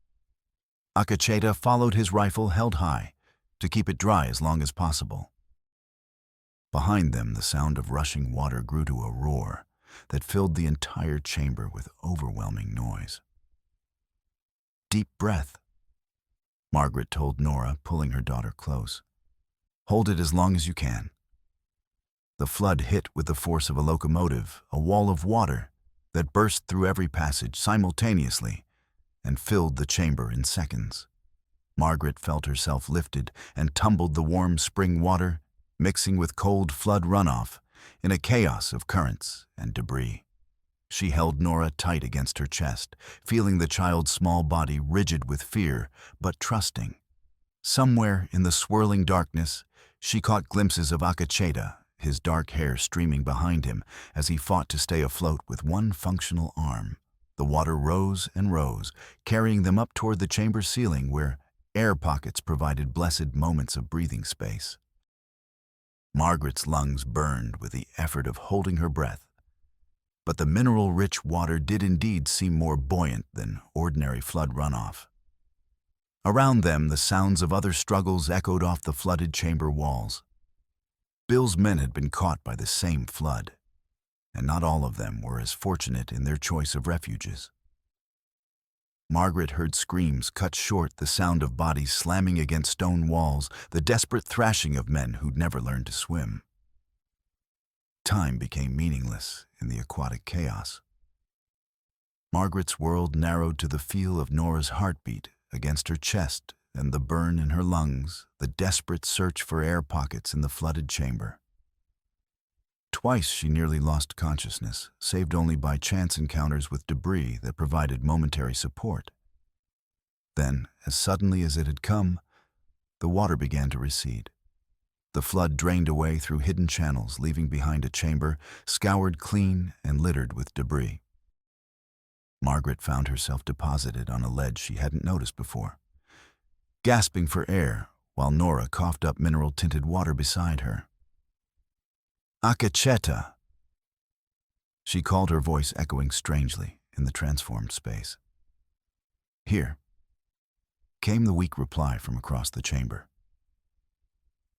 Akacheta followed his rifle held high to keep it dry as long as possible. Behind them, the sound of rushing water grew to a roar, that filled the entire chamber with overwhelming noise. "Deep breath," Margaret told Nora, pulling her daughter close. "Hold it as long as you can." The flood hit with the force of a locomotive, a wall of water that burst through every passage simultaneously and filled the chamber in seconds. Margaret felt herself lifted and tumbled the warm spring water, mixing with cold flood runoff, in a chaos of currents and debris. She held Nora tight against her chest, feeling the child's small body rigid with fear, but trusting. Somewhere in the swirling darkness, she caught glimpses of Akacheta, his dark hair streaming behind him as he fought to stay afloat with one functional arm. The water rose and rose, carrying them up toward the chamber ceiling where air pockets provided blessed moments of breathing space. Margaret's lungs burned with the effort of holding her breath, but the mineral-rich water did indeed seem more buoyant than ordinary flood runoff. Around them, the sounds of other struggles echoed off the flooded chamber walls. Bill's men had been caught by the same flood, and not all of them were as fortunate in their choice of refuges. Margaret heard screams cut short, the sound of bodies slamming against stone walls, the desperate thrashing of men who'd never learned to swim. Time became meaningless in the aquatic chaos. Margaret's world narrowed to the feel of Nora's heartbeat against her chest and the burn in her lungs, the desperate search for air pockets in the flooded chamber. Twice she nearly lost consciousness, saved only by chance encounters with debris that provided momentary support. Then, as suddenly as it had come, the water began to recede. The flood drained away through hidden channels, leaving behind a chamber scoured clean and littered with debris. Margaret found herself deposited on a ledge she hadn't noticed before, gasping for air while Nora coughed up mineral-tinted water beside her. "Akacheta!" She called, her voice echoing strangely in the transformed space. "Here," came the weak reply from across the chamber.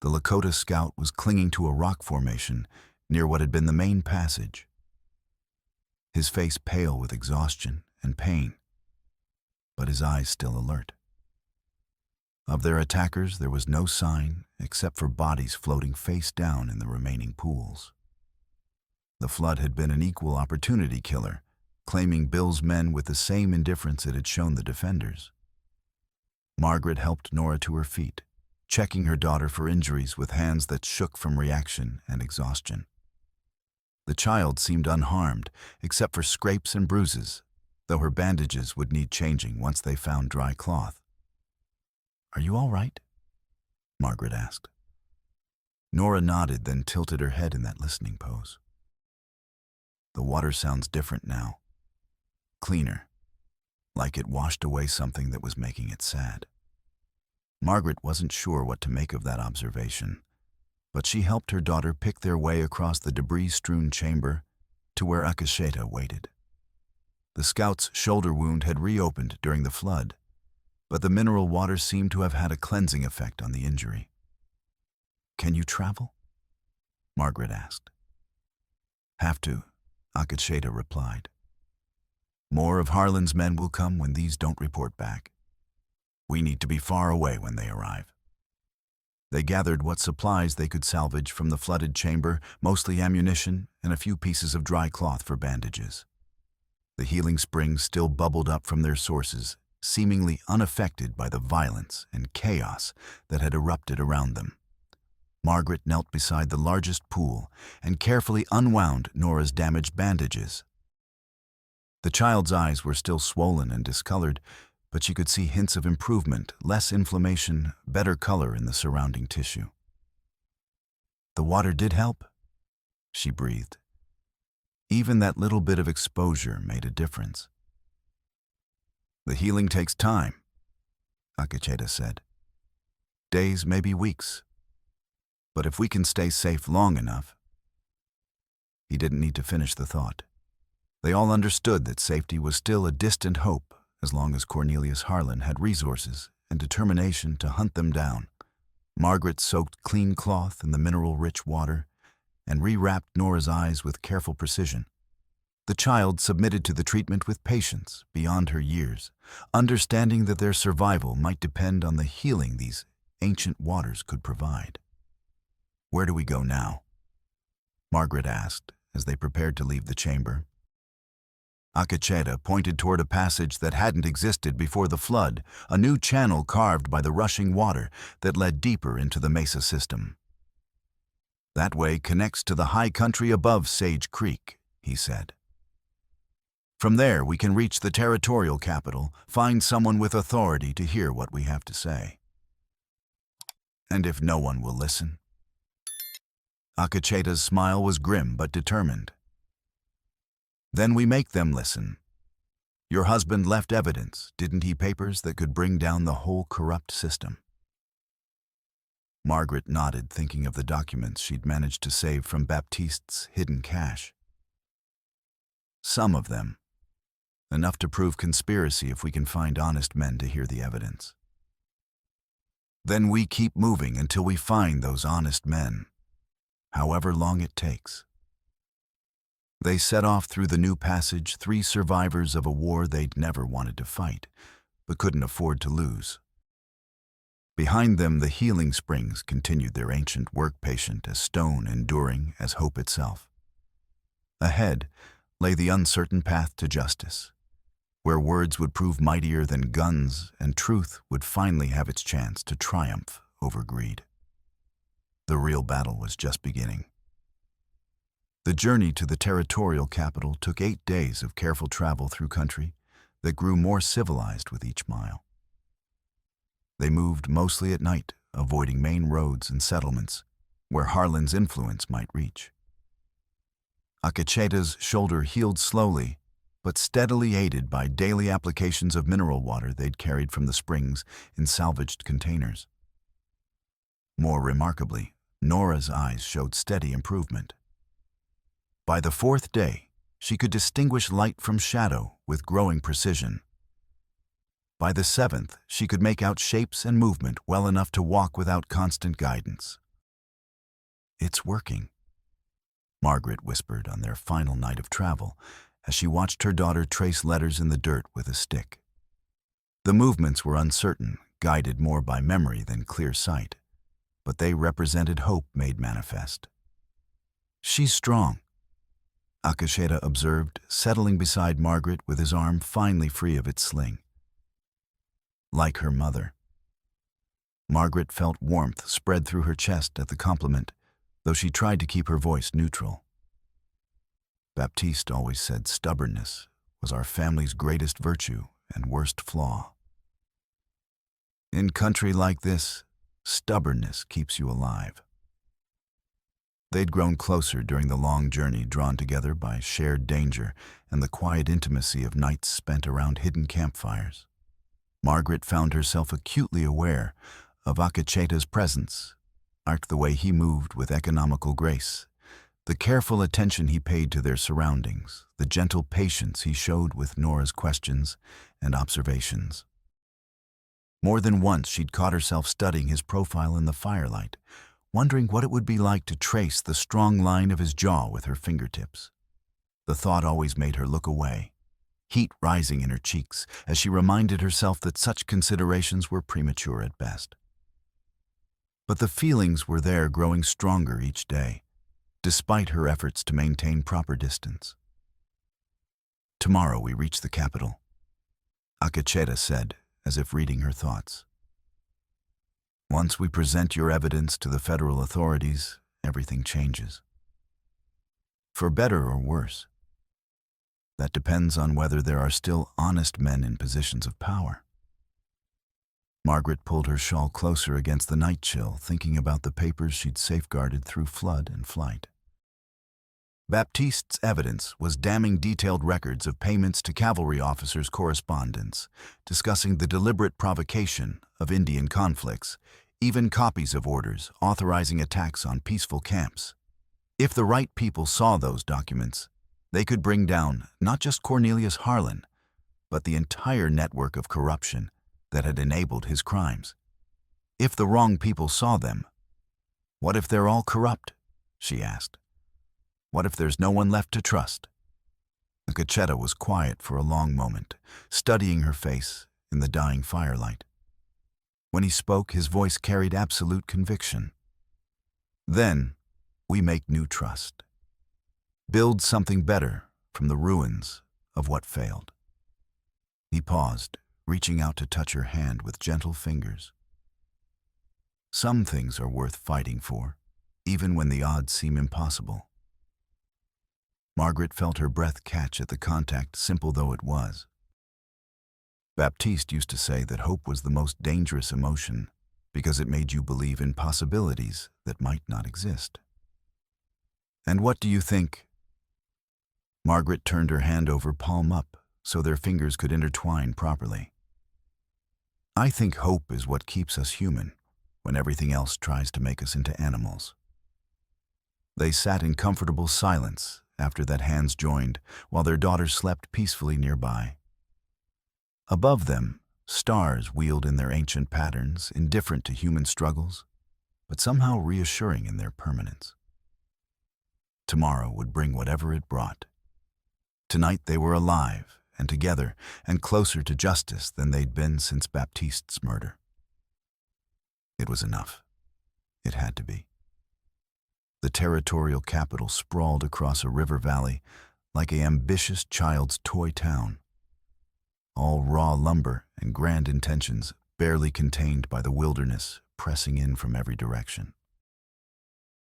The Lakota scout was clinging to a rock formation near what had been the main passage, his face pale with exhaustion and pain, but his eyes still alert. Of their attackers, there was no sign except for bodies floating face down in the remaining pools. The flood had been an equal opportunity killer, claiming Bill's men with the same indifference it had shown the defenders. Margaret helped Nora to her feet, checking her daughter for injuries with hands that shook from reaction and exhaustion. The child seemed unharmed, except for scrapes and bruises, though her bandages would need changing once they found dry cloth. "Are you all right?" Margaret asked. Nora nodded, then tilted her head in that listening pose. "The water sounds different now. Cleaner, like it washed away something that was making it sad." Margaret wasn't sure what to make of that observation, but she helped her daughter pick their way across the debris-strewn chamber to where Akacheta waited. The scout's shoulder wound had reopened during the flood, but the mineral water seemed to have had a cleansing effect on the injury. "Can you travel?" Margaret asked. "Have to," Akacheta replied. "More of Harlan's men will come when these don't report back. We need to be far away when they arrive." They gathered what supplies they could salvage from the flooded chamber, mostly ammunition and a few pieces of dry cloth for bandages. The healing springs still bubbled up from their sources, seemingly unaffected by the violence and chaos that had erupted around them. Margaret knelt beside the largest pool and carefully unwound Nora's damaged bandages. The child's eyes were still swollen and discolored, but she could see hints of improvement, less inflammation, better color in the surrounding tissue. "The water did help," she breathed. Even that little bit of exposure made a difference. "The healing takes time," Akacheta said. "Days, maybe weeks. But if we can stay safe long enough..." He didn't need to finish the thought. They all understood that safety was still a distant hope as long as Cornelius Harlan had resources and determination to hunt them down. Margaret soaked clean cloth in the mineral-rich water and rewrapped Nora's eyes with careful precision. The child submitted to the treatment with patience beyond her years, understanding that their survival might depend on the healing these ancient waters could provide. "Where do we go now?" Margaret asked as they prepared to leave the chamber. Akacheta pointed toward a passage that hadn't existed before the flood, a new channel carved by the rushing water that led deeper into the Mesa system. "That way connects to the high country above Sage Creek," he said. "From there we can reach the territorial capital, find someone with authority to hear what we have to say." "And if no one will listen?" Akacheta's smile was grim but determined. "Then we make them listen. Your husband left evidence, didn't he, papers that could bring down the whole corrupt system?" Margaret nodded, thinking of the documents she'd managed to save from Baptiste's hidden cache. "Some of them. Enough to prove conspiracy if we can find honest men to hear the evidence. Then we keep moving until we find those honest men, however long it takes." They set off through the new passage, 3 survivors of a war they'd never wanted to fight, but couldn't afford to lose. Behind them, the healing springs continued their ancient work, patient as stone, enduring as hope itself. Ahead lay the uncertain path to justice, where words would prove mightier than guns and truth would finally have its chance to triumph over greed. The real battle was just beginning. The journey to the territorial capital took 8 days of careful travel through country that grew more civilized with each mile. They moved mostly at night, avoiding main roads and settlements where Harlan's influence might reach. Akacheta's shoulder healed slowly, but steadily, aided by daily applications of mineral water they'd carried from the springs in salvaged containers. More remarkably, Nora's eyes showed steady improvement. By the 4th day, she could distinguish light from shadow with growing precision. By the 7th, she could make out shapes and movement well enough to walk without constant guidance. "It's working," Margaret whispered on their final night of travel as she watched her daughter trace letters in the dirt with a stick. The movements were uncertain, guided more by memory than clear sight, but they represented hope made manifest. "She's strong," Akacheta observed, settling beside Margaret with his arm finally free of its sling. "Like her mother." Margaret felt warmth spread through her chest at the compliment, though she tried to keep her voice neutral. "Baptiste always said stubbornness was our family's greatest virtue and worst flaw. In country like this, stubbornness keeps you alive." They'd grown closer during the long journey, drawn together by shared danger and the quiet intimacy of nights spent around hidden campfires. Margaret found herself acutely aware of Akacheta's presence, marked the way he moved with economical grace, the careful attention he paid to their surroundings, the gentle patience he showed with Nora's questions and observations. More than once she'd caught herself studying his profile in the firelight, wondering what it would be like to trace the strong line of his jaw with her fingertips. The thought always made her look away, heat rising in her cheeks as she reminded herself that such considerations were premature at best. But the feelings were there, growing stronger each day, despite her efforts to maintain proper distance. "Tomorrow we reach the capital," Akacheta said, as if reading her thoughts. "Once we present your evidence to the federal authorities, everything changes. For better or worse. That depends on whether there are still honest men in positions of power." Margaret pulled her shawl closer against the night chill, thinking about the papers she'd safeguarded through flood and flight. Baptiste's evidence was damning detailed records of payments to cavalry officers' correspondence, discussing the deliberate provocation of Indian conflicts, even copies of orders authorizing attacks on peaceful camps. If the right people saw those documents, they could bring down not just Cornelius Harlan, but the entire network of corruption that had enabled his crimes. If the wrong people saw them, what if they're all corrupt? She asked. What if there's no one left to trust? Lakota was quiet for a long moment, studying her face in the dying firelight. When he spoke, his voice carried absolute conviction. Then, we make new trust. Build something better from the ruins of what failed. He paused, reaching out to touch her hand with gentle fingers. Some things are worth fighting for, even when the odds seem impossible. Margaret felt her breath catch at the contact, simple though it was. Baptiste used to say that hope was the most dangerous emotion because it made you believe in possibilities that might not exist. And what do you think? Margaret turned her hand over, palm up, so their fingers could intertwine properly. I think hope is what keeps us human when everything else tries to make us into animals. They sat in comfortable silence after that hands joined, while their daughter slept peacefully nearby. Above them, stars wheeled in their ancient patterns, indifferent to human struggles, but somehow reassuring in their permanence. Tomorrow would bring whatever it brought. Tonight they were alive and together and closer to justice than they'd been since Baptiste's murder. It was enough. It had to be. The territorial capital sprawled across a river valley like an ambitious child's toy town. All raw lumber and grand intentions, barely contained by the wilderness pressing in from every direction.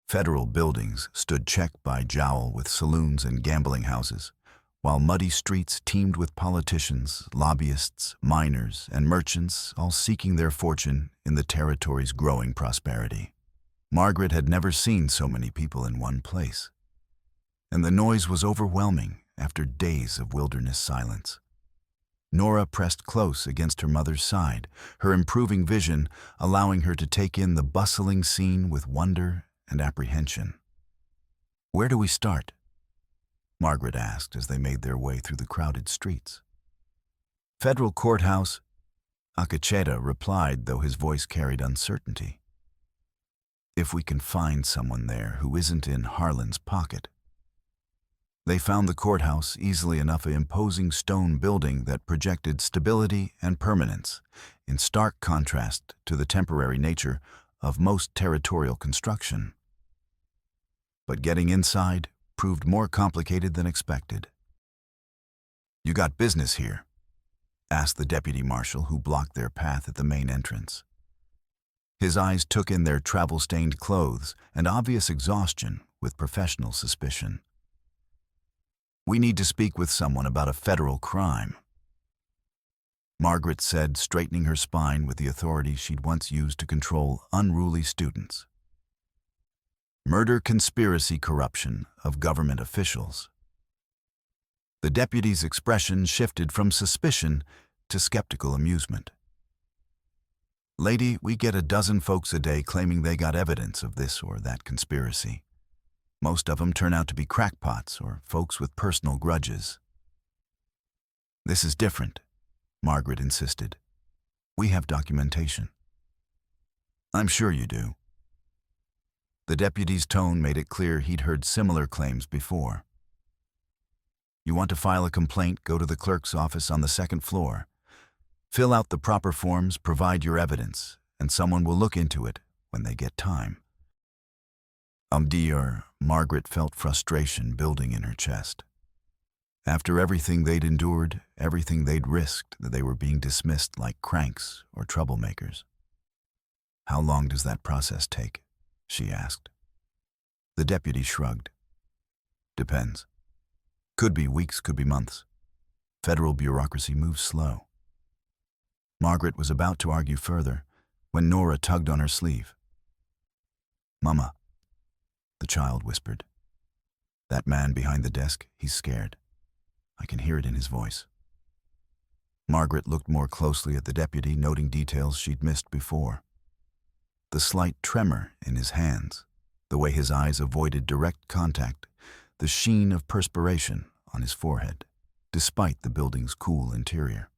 Federal buildings stood cheek by jowl with saloons and gambling houses, while muddy streets teemed with politicians, lobbyists, miners, and merchants, all seeking their fortune in the territory's growing prosperity. Margaret had never seen so many people in one place, and the noise was overwhelming after days of wilderness silence. Nora pressed close against her mother's side, her improving vision allowing her to take in the bustling scene with wonder and apprehension. "Where do we start?" Margaret asked as they made their way through the crowded streets. "Federal courthouse," Lakota replied, though his voice carried uncertainty. "If we can find someone there who isn't in Harlan's pocket." They found the courthouse easily enough, an imposing stone building that projected stability and permanence, in stark contrast to the temporary nature of most territorial construction. But getting inside proved more complicated than expected. "You got business here?" asked the deputy marshal who blocked their path at the main entrance. His eyes took in their travel-stained clothes and obvious exhaustion with professional suspicion. "We need to speak with someone about a federal crime," Margaret said, straightening her spine with the authority she'd once used to control unruly students. "Murder, conspiracy, corruption of government officials." The deputy's expression shifted from suspicion to skeptical amusement. "Lady, we get a dozen folks a day claiming they got evidence of this or that conspiracy. Most of them turn out to be crackpots or folks with personal grudges." "This is different," Margaret insisted. "We have documentation." "I'm sure you do." The deputy's tone made it clear he'd heard similar claims before. "You want to file a complaint, go to the clerk's office on the second floor. Fill out the proper forms, provide your evidence, and someone will look into it when they get time." Dear, Margaret felt frustration building in her chest. After everything they'd endured, everything they'd risked, that they were being dismissed like cranks or troublemakers. "How long does that process take?" she asked. The deputy shrugged. "Depends. Could be weeks, could be months. Federal bureaucracy moves slow." Margaret was about to argue further when Nora tugged on her sleeve. "Mama," the child whispered. "That man behind the desk, he's scared. I can hear it in his voice." Margaret looked more closely at the deputy, noting details she'd missed before. The slight tremor in his hands, the way his eyes avoided direct contact, the sheen of perspiration on his forehead, despite the building's cool interior.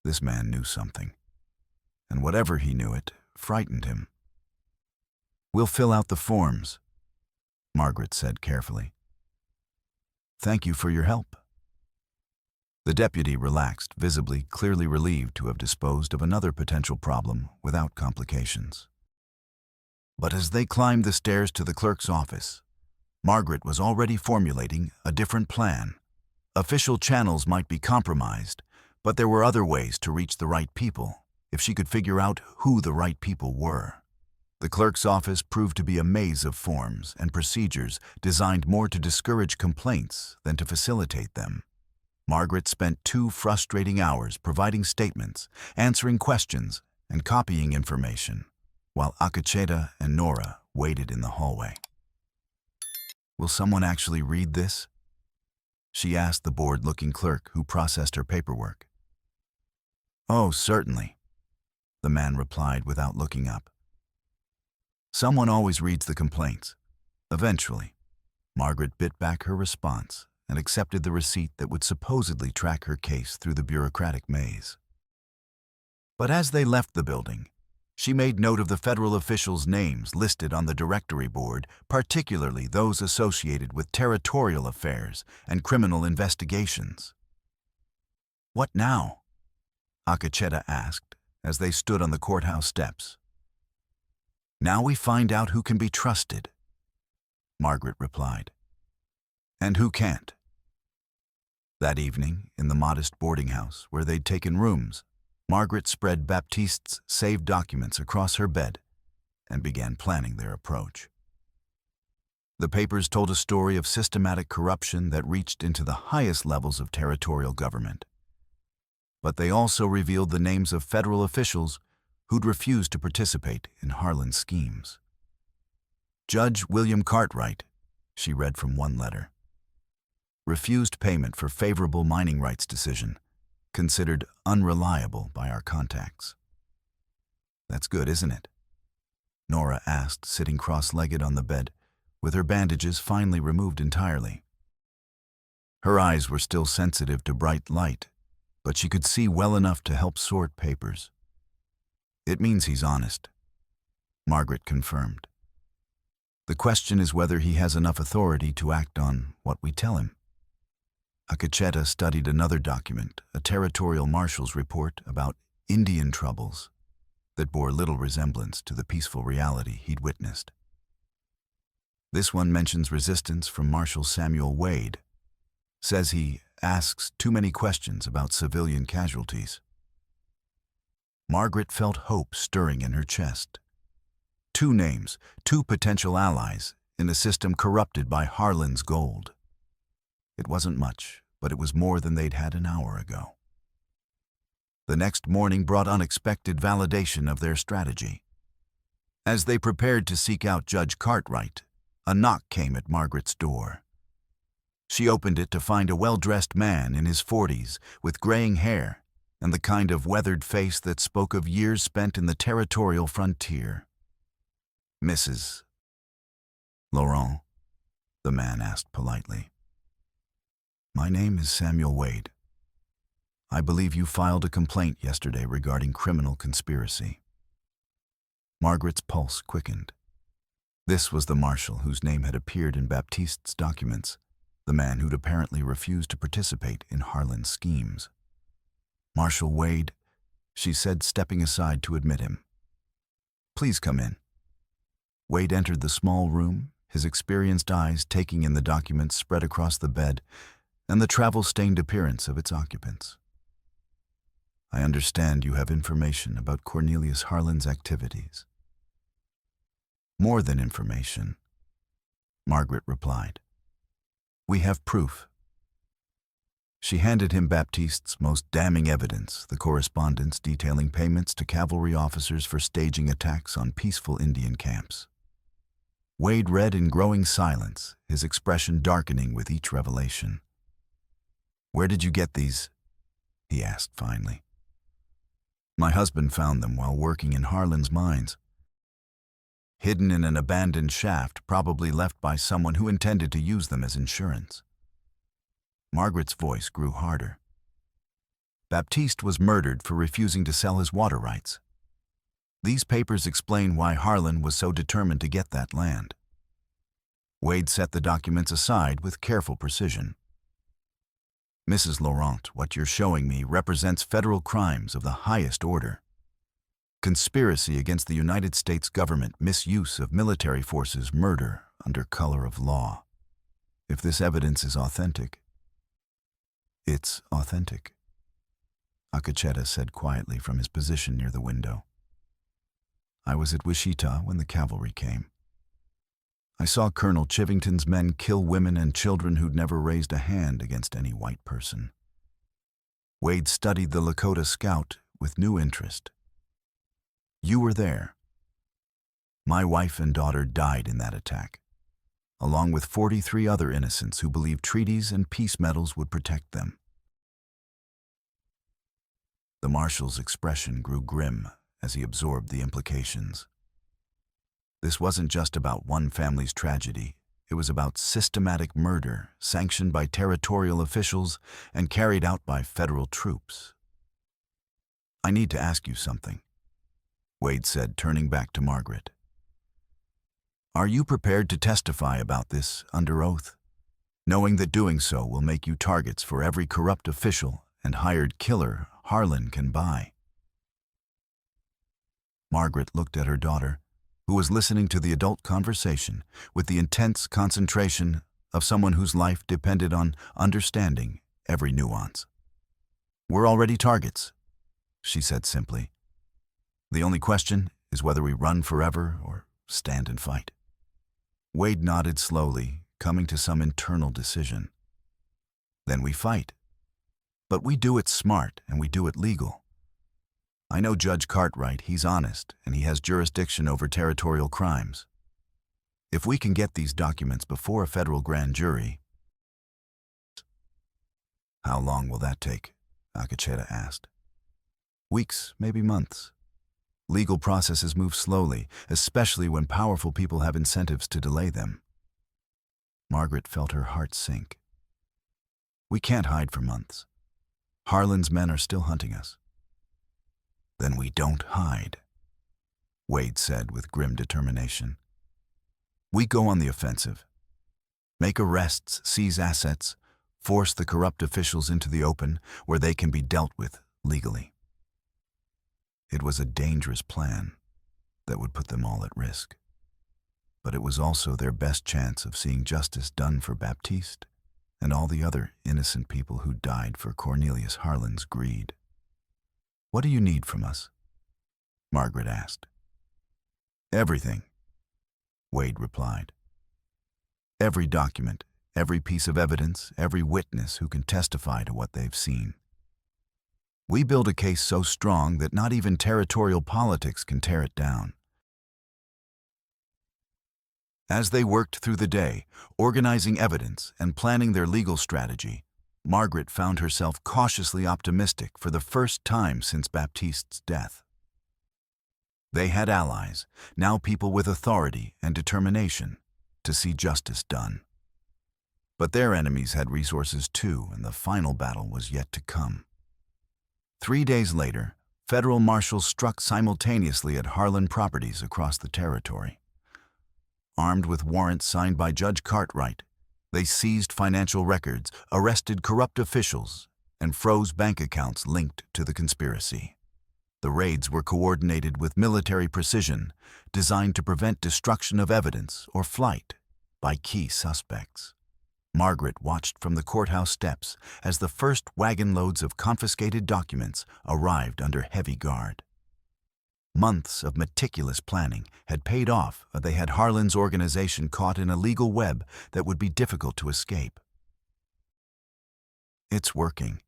This man knew something, and whatever he knew, it frightened him. "We'll fill out the forms," Margaret said carefully. Thank you for your help." The deputy relaxed, visibly, clearly relieved to have disposed of another potential problem without complications. But as they climbed the stairs to the clerk's office, Margaret was already formulating a different plan. Official channels might be compromised, but there were other ways to reach the right people, if she could figure out who the right people were. The clerk's office proved to be a maze of forms and procedures designed more to discourage complaints than to facilitate them. Margaret spent 2 frustrating hours providing statements, answering questions, and copying information, while Akacheta and Nora waited in the hallway. "Will someone actually read this?" she asked the bored-looking clerk who processed her paperwork. "Oh, certainly," the man replied without looking up. "Someone always reads the complaints." Eventually, Margaret bit back her response and accepted the receipt that would supposedly track her case through the bureaucratic maze. But as they left the building, she made note of the federal officials' names listed on the directory board, particularly those associated with territorial affairs and criminal investigations. "What now?" Akacheta asked as they stood on the courthouse steps. "Now we find out who can be trusted," Margaret replied. "And who can't." That evening, in the modest boarding house where they'd taken rooms, Margaret spread Baptiste's saved documents across her bed and began planning their approach. The papers told a story of systematic corruption that reached into the highest levels of territorial government. But they also revealed the names of federal officials who'd refused to participate in Harlan's schemes. Judge William Cartwright, she read from one letter, refused payment for favorable mining rights decision, considered unreliable by our contacts. "That's good, isn't it?" Nora asked, sitting cross-legged on the bed, with her bandages finally removed entirely. Her eyes were still sensitive to bright light, but she could see well enough to help sort papers. "It means he's honest," Margaret confirmed. "The question is whether he has enough authority to act on what we tell him." Akacheta studied another document, a territorial marshal's report about Indian troubles that bore little resemblance to the peaceful reality he'd witnessed. This one mentions resistance from Marshal Samuel Wade, says he asks too many questions about civilian casualties. Margaret felt hope stirring in her chest. 2 names, 2 potential allies in a system corrupted by Harlan's gold. It wasn't much, but it was more than they'd had an hour ago. The next morning brought unexpected validation of their strategy. As they prepared to seek out Judge Cartwright, a knock came at Margaret's door. She opened it to find a well-dressed man in his 40s with graying hair and the kind of weathered face that spoke of years spent in the territorial frontier. "Mrs. Laurent?" the man asked politely. "My name is Samuel Wade. I believe you filed a complaint yesterday regarding criminal conspiracy." Margaret's pulse quickened. This was the marshal whose name had appeared in Baptiste's documents, the man who'd apparently refused to participate in Harlan's schemes. "Marshal Wade," she said, stepping aside to admit him. "Please come in." Wade entered the small room, his experienced eyes taking in the documents spread across the bed and the travel-stained appearance of its occupants. "I understand you have information about Cornelius Harlan's activities." "More than information," Margaret replied. "We have proof." She handed him Baptiste's most damning evidence, the correspondence detailing payments to cavalry officers for staging attacks on peaceful Indian camps. Wade read in growing silence, his expression darkening with each revelation. "Where did you get these?" he asked finally. "My husband found them while working in Harlan's mines. Hidden in an abandoned shaft, probably left by someone who intended to use them as insurance." Margaret's voice grew harder. "Baptiste was murdered for refusing to sell his water rights. These papers explain why Harlan was so determined to get that land." Wade set the documents aside with careful precision. Mrs. Laurent, what you're showing me represents federal crimes of the highest order. Conspiracy against the United States government, misuse of military forces, murder under color of law. If this evidence is authentic, it's authentic, Akacheta said quietly from his position near the window. I was at Wichita when the cavalry came. I saw Colonel Chivington's men kill women and children who'd never raised a hand against any white person. Wade studied the Lakota scout with new interest. You were there. My wife and daughter died in that attack, along with 43 other innocents who believed treaties and peace medals would protect them. The marshal's expression grew grim as he absorbed the implications. This wasn't just about one family's tragedy. It was about systematic murder sanctioned by territorial officials and carried out by federal troops. I need to ask you something, Wade said, turning back to Margaret. Are you prepared to testify about this under oath, knowing that doing so will make you targets for every corrupt official and hired killer Harlan can buy? Margaret looked at her daughter, who was listening to the adult conversation with the intense concentration of someone whose life depended on understanding every nuance. We're already targets, she said simply. The only question is whether we run forever or stand and fight. Wade nodded slowly, coming to some internal decision. Then we fight. But we do it smart and we do it legal. I know Judge Cartwright, he's honest, and he has jurisdiction over territorial crimes. If we can get these documents before a federal grand jury... How long will that take? Akacheta asked. Weeks, maybe months. Legal processes move slowly, especially when powerful people have incentives to delay them. Margaret felt her heart sink. We can't hide for months. Harlan's men are still hunting us. Then we don't hide, Wade said with grim determination. We go on the offensive. Make arrests, seize assets, force the corrupt officials into the open where they can be dealt with legally. It was a dangerous plan that would put them all at risk. But it was also their best chance of seeing justice done for Baptiste and all the other innocent people who died for Cornelius Harlan's greed. What do you need from us? Margaret asked. Everything, Wade replied. Every document, every piece of evidence, every witness who can testify to what they've seen. We build a case so strong that not even territorial politics can tear it down. As they worked through the day, organizing evidence and planning their legal strategy, Margaret found herself cautiously optimistic for the first time since Baptiste's death. They had allies, now people with authority and determination, to see justice done. But their enemies had resources too, and the final battle was yet to come. 3 days later, federal marshals struck simultaneously at Harlan properties across the territory. Armed with warrants signed by Judge Cartwright, they seized financial records, arrested corrupt officials, and froze bank accounts linked to the conspiracy. The raids were coordinated with military precision, designed to prevent destruction of evidence or flight by key suspects. Margaret watched from the courthouse steps as the first wagon loads of confiscated documents arrived under heavy guard. Months of meticulous planning had paid off, they had Harlan's organization caught in a legal web that would be difficult to escape. It's working,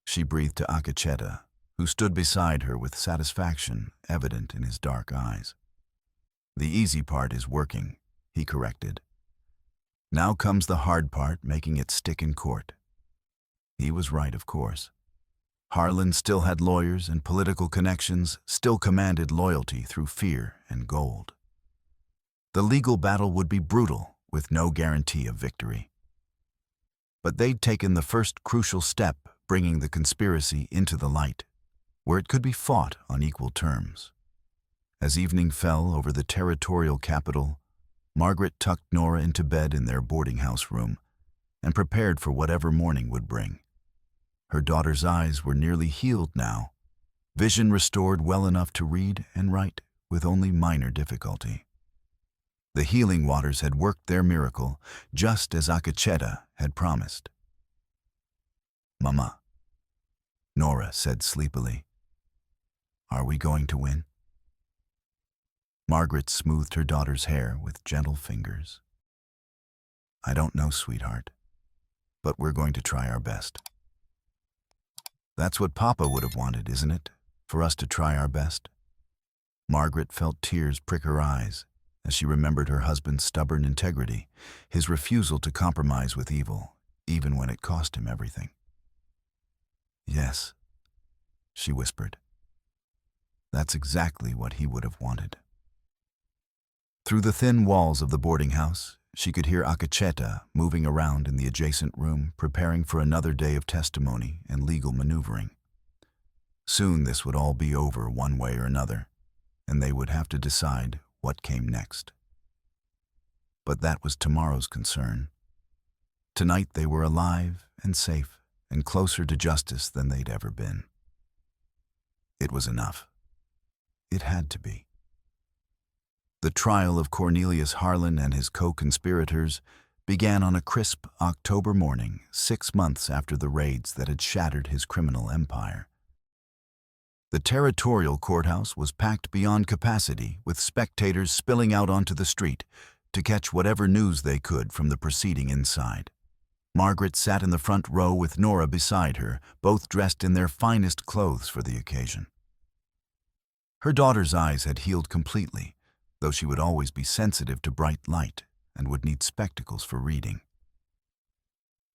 she breathed to Akacheta, who stood beside her with satisfaction evident in his dark eyes. The easy part is working, he corrected. Now comes the hard part, making it stick in court. He was right, of course. Harlan still had lawyers and political connections, still commanded loyalty through fear and gold. The legal battle would be brutal, with no guarantee of victory. But they'd taken the first crucial step, bringing the conspiracy into the light, where it could be fought on equal terms. As evening fell over the territorial capital, Margaret tucked Nora into bed in their boarding house room and prepared for whatever morning would bring. Her daughter's eyes were nearly healed now, vision restored well enough to read and write with only minor difficulty. The healing waters had worked their miracle, just as Akacheta had promised. "Mama," Nora said sleepily, "are we going to win?" Margaret smoothed her daughter's hair with gentle fingers. "I don't know, sweetheart, but we're going to try our best." "That's what Papa would have wanted, isn't it? For us to try our best?" Margaret felt tears prick her eyes as she remembered her husband's stubborn integrity, his refusal to compromise with evil, even when it cost him everything. "Yes," she whispered. "That's exactly what he would have wanted." Through the thin walls of the boarding house, she could hear Akacheta moving around in the adjacent room, preparing for another day of testimony and legal maneuvering. Soon this would all be over one way or another, and they would have to decide what came next. But that was tomorrow's concern. Tonight they were alive and safe and closer to justice than they'd ever been. It was enough. It had to be. The trial of Cornelius Harlan and his co-conspirators began on a crisp October morning, 6 months after the raids that had shattered his criminal empire. The territorial courthouse was packed beyond capacity, with spectators spilling out onto the street to catch whatever news they could from the proceeding inside. Margaret sat in the front row with Nora beside her, both dressed in their finest clothes for the occasion. Her daughter's eyes had healed completely, though she would always be sensitive to bright light and would need spectacles for reading.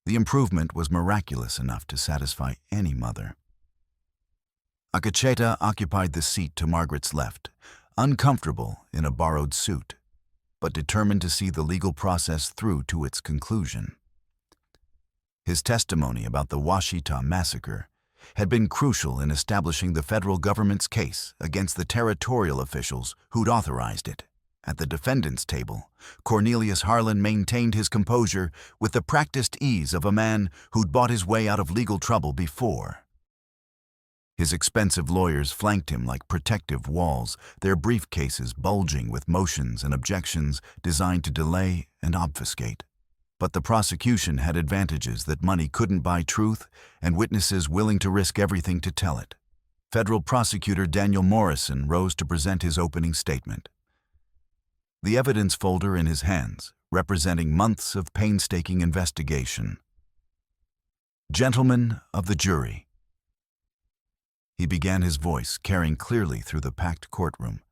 The improvement was miraculous enough to satisfy any mother. Akacheta occupied the seat to Margaret's left, uncomfortable in a borrowed suit, but determined to see the legal process through to its conclusion. His testimony about the Washita massacre had been crucial in establishing the federal government's case against the territorial officials who'd authorized it. At the defendant's table, Cornelius Harlan maintained his composure with the practiced ease of a man who'd bought his way out of legal trouble before. His expensive lawyers flanked him like protective walls, their briefcases bulging with motions and objections designed to delay and obfuscate. But the prosecution had advantages that money couldn't buy truth and witnesses willing to risk everything to tell it. Federal prosecutor Daniel Morrison rose to present his opening statement. The evidence folder in his hands, representing months of painstaking investigation. "Gentlemen of the jury," he began, his voice carrying clearly through the packed courtroom,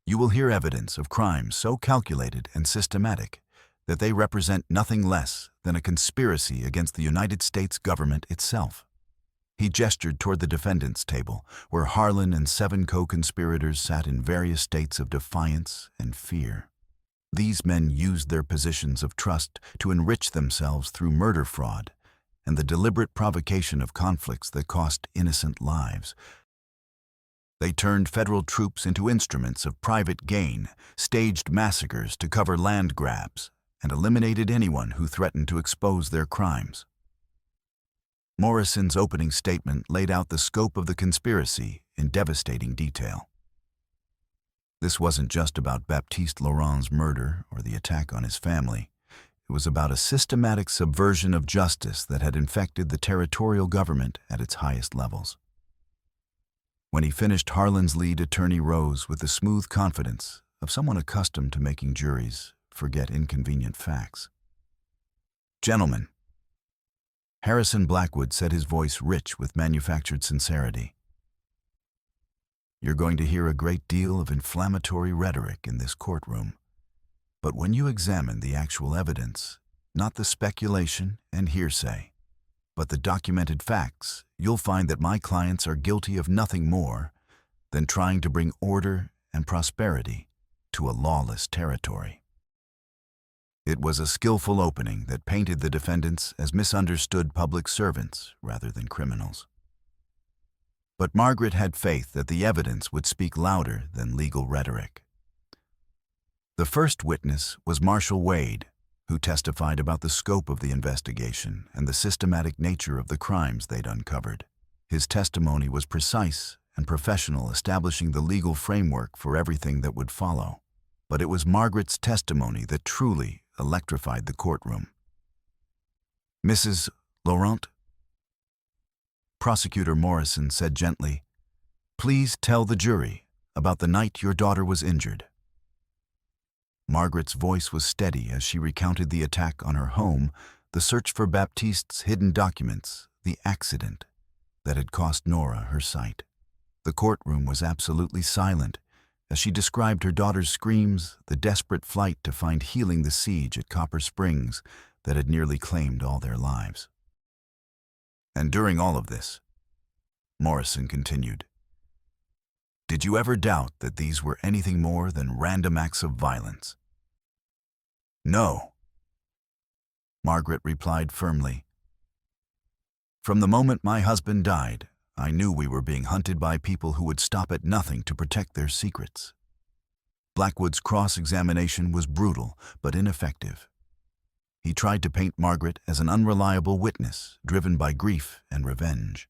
"you will hear evidence of crimes so calculated and systematic that they represent nothing less than a conspiracy against the United States government itself." He gestured toward the defendant's table, where Harlan and 7 co-conspirators sat in various states of defiance and fear. These men used their positions of trust to enrich themselves through murder fraud and the deliberate provocation of conflicts that cost innocent lives. They turned federal troops into instruments of private gain, staged massacres to cover land grabs, and eliminated anyone who threatened to expose their crimes. Morrison's opening statement laid out the scope of the conspiracy in devastating detail. This wasn't just about Baptiste Laurent's murder or the attack on his family. It was about a systematic subversion of justice that had infected the territorial government at its highest levels. When he finished, Harlan's lead attorney rose with the smooth confidence of someone accustomed to making juries forget inconvenient facts. "Gentlemen," Harrison Blackwood said, his voice rich with manufactured sincerity, "you're going to hear a great deal of inflammatory rhetoric in this courtroom. But when you examine the actual evidence, not the speculation and hearsay, but the documented facts, you'll find that my clients are guilty of nothing more than trying to bring order and prosperity to a lawless territory." It was a skillful opening that painted the defendants as misunderstood public servants rather than criminals. But Margaret had faith that the evidence would speak louder than legal rhetoric. The first witness was Marshall Wade, who testified about the scope of the investigation and the systematic nature of the crimes they'd uncovered. His testimony was precise and professional, establishing the legal framework for everything that would follow. But it was Margaret's testimony that truly electrified the courtroom. "Mrs. Laurent," Prosecutor Morrison said gently, "please tell the jury about the night your daughter was injured." Margaret's voice was steady as she recounted the attack on her home, the search for Baptiste's hidden documents, the accident that had cost Nora her sight. The courtroom was absolutely silent as she described her daughter's screams, the desperate flight to find healing, the siege at Copper Springs that had nearly claimed all their lives. "And during all of this," Morrison continued, "did you ever doubt that these were anything more than random acts of violence?" "No," Margaret replied firmly. "From the moment my husband died, I knew we were being hunted by people who would stop at nothing to protect their secrets." Blackwood's cross-examination was brutal but ineffective. He tried to paint Margaret as an unreliable witness, driven by grief and revenge.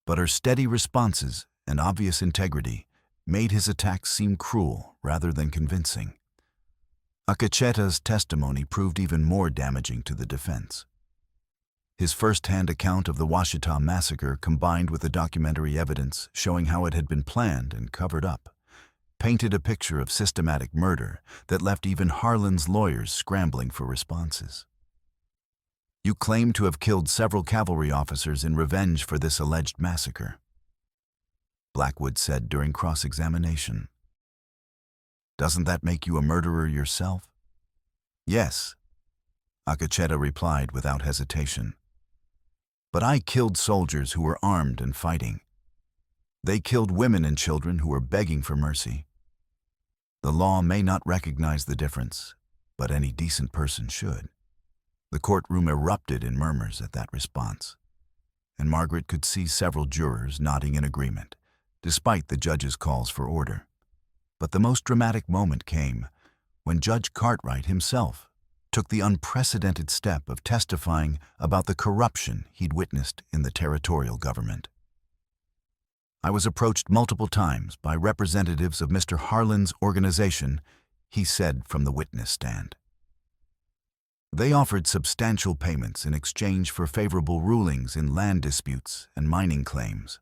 But her steady responses and obvious integrity made his attacks seem cruel rather than convincing. Acacheta's testimony proved even more damaging to the defense. His first-hand account of the Washita massacre, combined with the documentary evidence showing how it had been planned and covered up, painted a picture of systematic murder that left even Harlan's lawyers scrambling for responses. "You claim to have killed several cavalry officers in revenge for this alleged massacre," Blackwood said during cross-examination. "Doesn't that make you a murderer yourself?" "Yes," Acacheta replied without hesitation. "But I killed soldiers who were armed and fighting. They killed women and children who were begging for mercy. The law may not recognize the difference, but any decent person should." The courtroom erupted in murmurs at that response, and Margaret could see several jurors nodding in agreement, despite the judge's calls for order. But the most dramatic moment came when Judge Cartwright himself took the unprecedented step of testifying about the corruption he'd witnessed in the territorial government. "I was approached multiple times by representatives of Mr. Harlan's organization," he said from the witness stand. "They offered substantial payments in exchange for favorable rulings in land disputes and mining claims.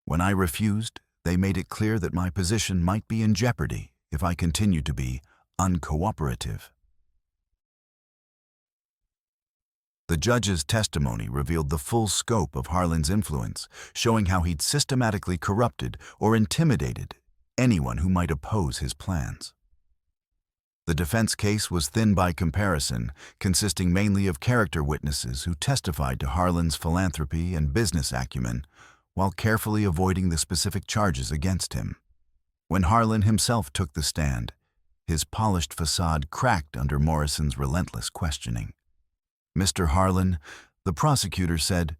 When I refused, they made it clear that my position might be in jeopardy if I continued to be uncooperative." The judge's testimony revealed the full scope of Harlan's influence, showing how he'd systematically corrupted or intimidated anyone who might oppose his plans. The defense case was thin by comparison, consisting mainly of character witnesses who testified to Harlan's philanthropy and business acumen, while carefully avoiding the specific charges against him. When Harlan himself took the stand, his polished facade cracked under Morrison's relentless questioning. "Mr. Harlan," the prosecutor said,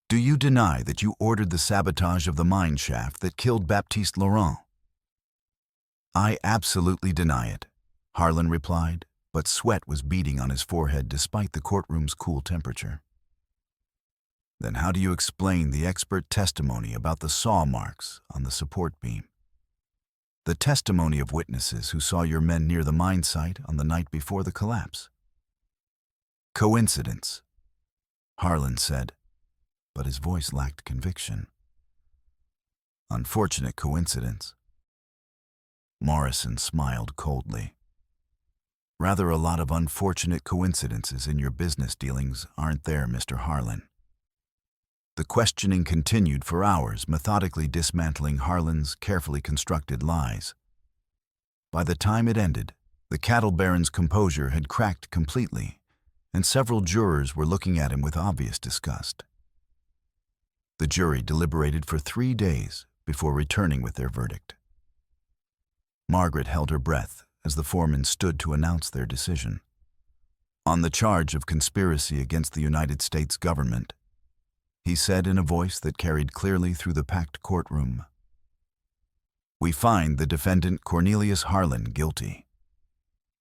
"do you deny that you ordered the sabotage of the mine shaft that killed Baptiste Laurent?" "I absolutely deny it," Harlan replied, but sweat was beading on his forehead despite the courtroom's cool temperature. "Then how do you explain the expert testimony about the saw marks on the support beam? The testimony of witnesses who saw your men near the mine site on the night before the collapse?" "Coincidence," Harlan said, but his voice lacked conviction. "Unfortunate coincidence." Morrison smiled coldly. "Rather a lot of unfortunate coincidences in your business dealings, aren't there, Mr. Harlan?" The questioning continued for hours, methodically dismantling Harlan's carefully constructed lies. By the time it ended, the cattle baron's composure had cracked completely, and several jurors were looking at him with obvious disgust. The jury deliberated for 3 days before returning with their verdict. Margaret held her breath as the foreman stood to announce their decision. "On the charge of conspiracy against the United States government," he said in a voice that carried clearly through the packed courtroom, "we find the defendant Cornelius Harlan guilty."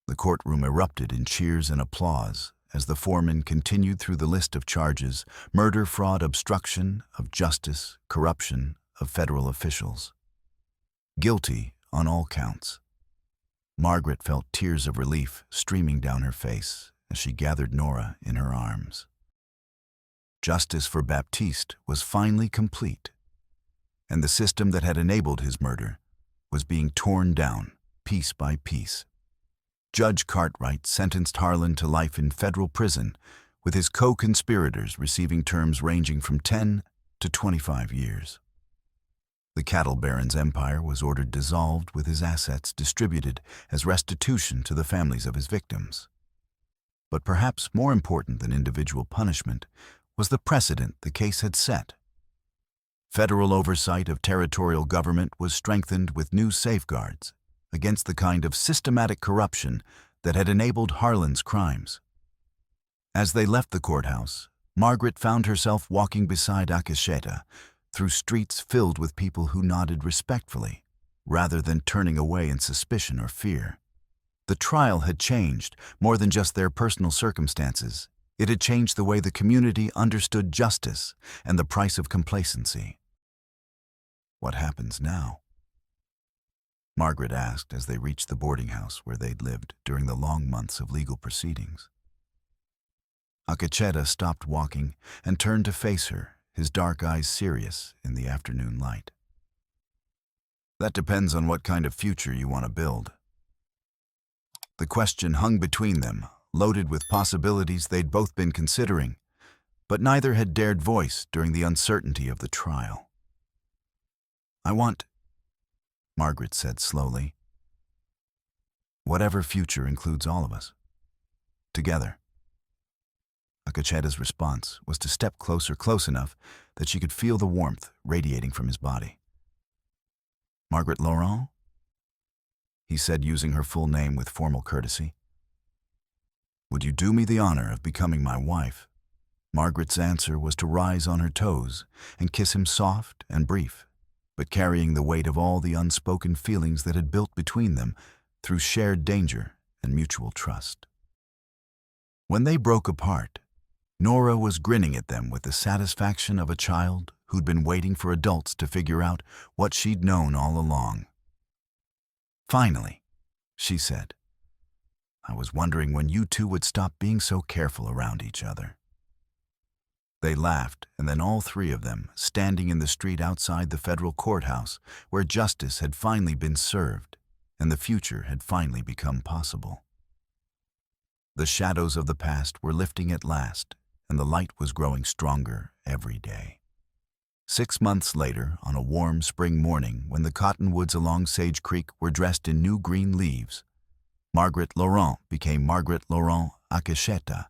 The courtroom erupted in cheers and applause as the foreman continued through the list of charges: murder, fraud, obstruction of justice, corruption of federal officials. Guilty on all counts. Margaret felt tears of relief streaming down her face as she gathered Nora in her arms. Justice for Baptiste was finally complete, and the system that had enabled his murder was being torn down piece by piece. Judge Cartwright sentenced Harlan to life in federal prison, with his co-conspirators receiving terms ranging from 10 to 25 years. The cattle baron's empire was ordered dissolved, with his assets distributed as restitution to the families of his victims. But perhaps more important than individual punishment was the precedent the case had set. Federal oversight of territorial government was strengthened with new safeguards against the kind of systematic corruption that had enabled Harlan's crimes. As they left the courthouse, Margaret found herself walking beside Akasheta through streets filled with people who nodded respectfully, rather than turning away in suspicion or fear. The trial had changed more than just their personal circumstances. It had changed the way the community understood justice and the price of complacency. What happens now? Margaret asked as they reached the boarding house where they'd lived during the long months of legal proceedings. Akacheta stopped walking and turned to face her, his dark eyes serious in the afternoon light. That depends on what kind of future you want to build. The question hung between them, loaded with possibilities they'd both been considering, but neither had dared voice during the uncertainty of the trial. I want, Margaret said slowly, whatever future includes all of us. Together. Akacheta's response was to step closer, close enough that she could feel the warmth radiating from his body. Margaret Laurent? He said, using her full name with formal courtesy. Would you do me the honor of becoming my wife? Margaret's answer was to rise on her toes and kiss him soft and brief, but carrying the weight of all the unspoken feelings that had built between them through shared danger and mutual trust. When they broke apart, Nora was grinning at them with the satisfaction of a child who'd been waiting for adults to figure out what she'd known all along. Finally, she said, I was wondering when you two would stop being so careful around each other. They laughed, and then all three of them, standing in the street outside the federal courthouse, where justice had finally been served and the future had finally become possible. The shadows of the past were lifting at last, and the light was growing stronger every day. 6 months later, on a warm spring morning when the cottonwoods along Sage Creek were dressed in new green leaves, Margaret Laurent became Margaret Laurent Akasheta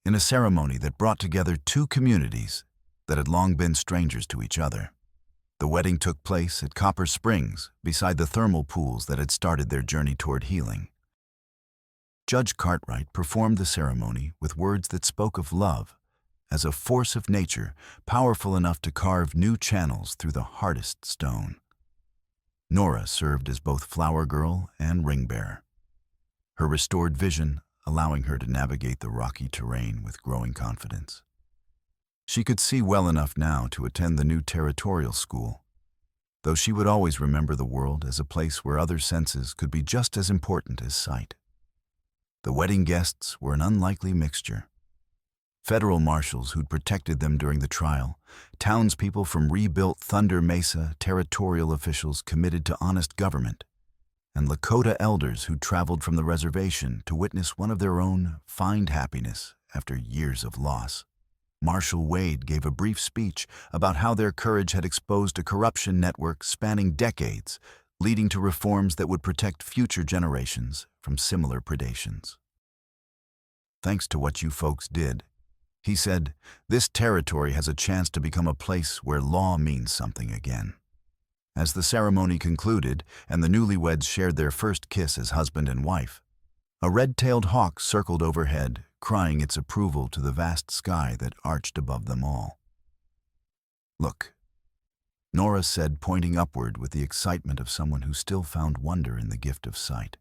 in a ceremony that brought together two communities that had long been strangers to each other. The wedding took place at Copper Springs, beside the thermal pools that had started their journey toward healing. Judge Cartwright performed the ceremony with words that spoke of love as a force of nature powerful enough to carve new channels through the hardest stone. Nora served as both flower girl and ring bearer, her restored vision allowing her to navigate the rocky terrain with growing confidence. She could see well enough now to attend the new territorial school, though she would always remember the world as a place where other senses could be just as important as sight. The wedding guests were an unlikely mixture. Federal marshals who'd protected them during the trial, townspeople from rebuilt Thunder Mesa, territorial officials committed to honest government, and Lakota elders who'd traveled from the reservation to witness one of their own find happiness after years of loss. Marshal Wade gave a brief speech about how their courage had exposed a corruption network spanning decades, leading to reforms that would protect future generations from similar predations. Thanks to what you folks did, he said, this territory has a chance to become a place where law means something again. As the ceremony concluded and the newlyweds shared their first kiss as husband and wife, a red-tailed hawk circled overhead, crying its approval to the vast sky that arched above them all. Look, Nora said, pointing upward with the excitement of someone who still found wonder in the gift of sight.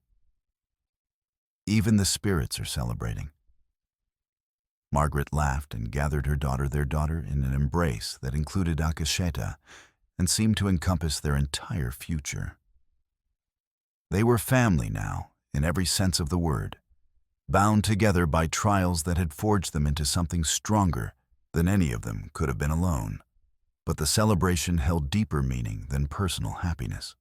Even the spirits are celebrating." Margaret laughed and gathered their daughter, in an embrace that included Akasheta and seemed to encompass their entire future. They were family now, in every sense of the word, bound together by trials that had forged them into something stronger than any of them could have been alone. But the celebration held deeper meaning than personal happiness.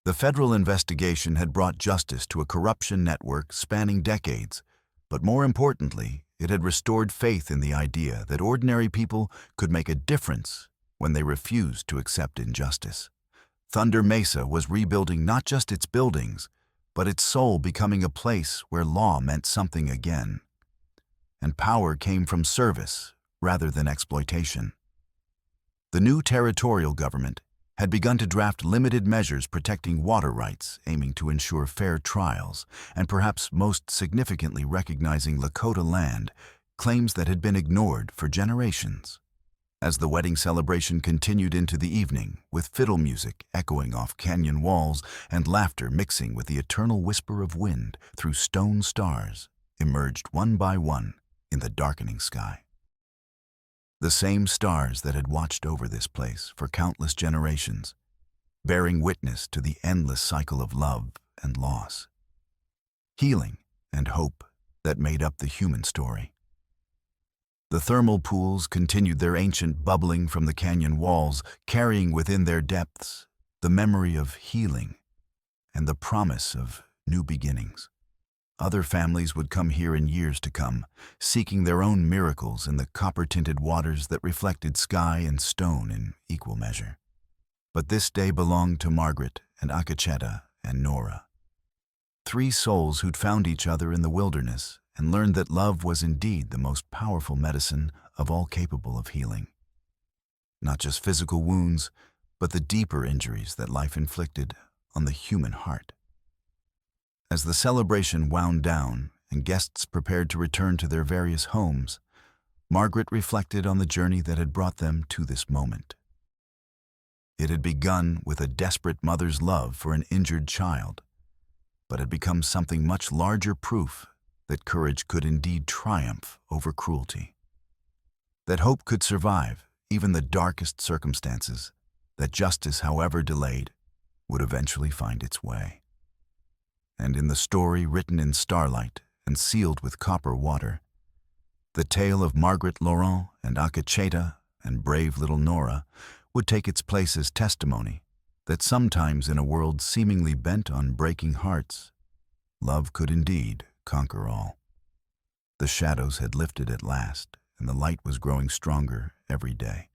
The federal investigation had brought justice to a corruption network spanning decades, but more importantly, it had restored faith in the idea that ordinary people could make a difference when they refused to accept injustice. Thunder Mesa was rebuilding not just its buildings, but its soul, becoming a place where law meant something again. And power came from service rather than exploitation. The new territorial government had begun to draft limited measures protecting water rights, aiming to ensure fair trials, and perhaps most significantly recognizing Lakota land, claims that had been ignored for generations. As the wedding celebration continued into the evening, with fiddle music echoing off canyon walls and laughter mixing with the eternal whisper of wind through stone stars, emerged one by one in the darkening sky. The same stars that had watched over this place for countless generations, bearing witness to the endless cycle of love and loss, healing and hope that made up the human story. The thermal pools continued their ancient bubbling from the canyon walls, carrying within their depths the memory of healing and the promise of new beginnings. Other families would come here in years to come, seeking their own miracles in the copper-tinted waters that reflected sky and stone in equal measure. But this day belonged to Margaret and Akacheta and Nora, three souls who'd found each other in the wilderness and learned that love was indeed the most powerful medicine of all capable of healing. Not just physical wounds, but the deeper injuries that life inflicted on the human heart. As the celebration wound down and guests prepared to return to their various homes, Margaret reflected on the journey that had brought them to this moment. It had begun with a desperate mother's love for an injured child, but had become something much larger, proof that courage could indeed triumph over cruelty, that hope could survive even the darkest circumstances, that justice, however delayed, would eventually find its way. And in the story written in starlight and sealed with copper water, the tale of Margaret Laurent and Akacheta and brave little Nora would take its place as testimony that sometimes in a world seemingly bent on breaking hearts, love could indeed conquer all. The shadows had lifted at last, and the light was growing stronger every day.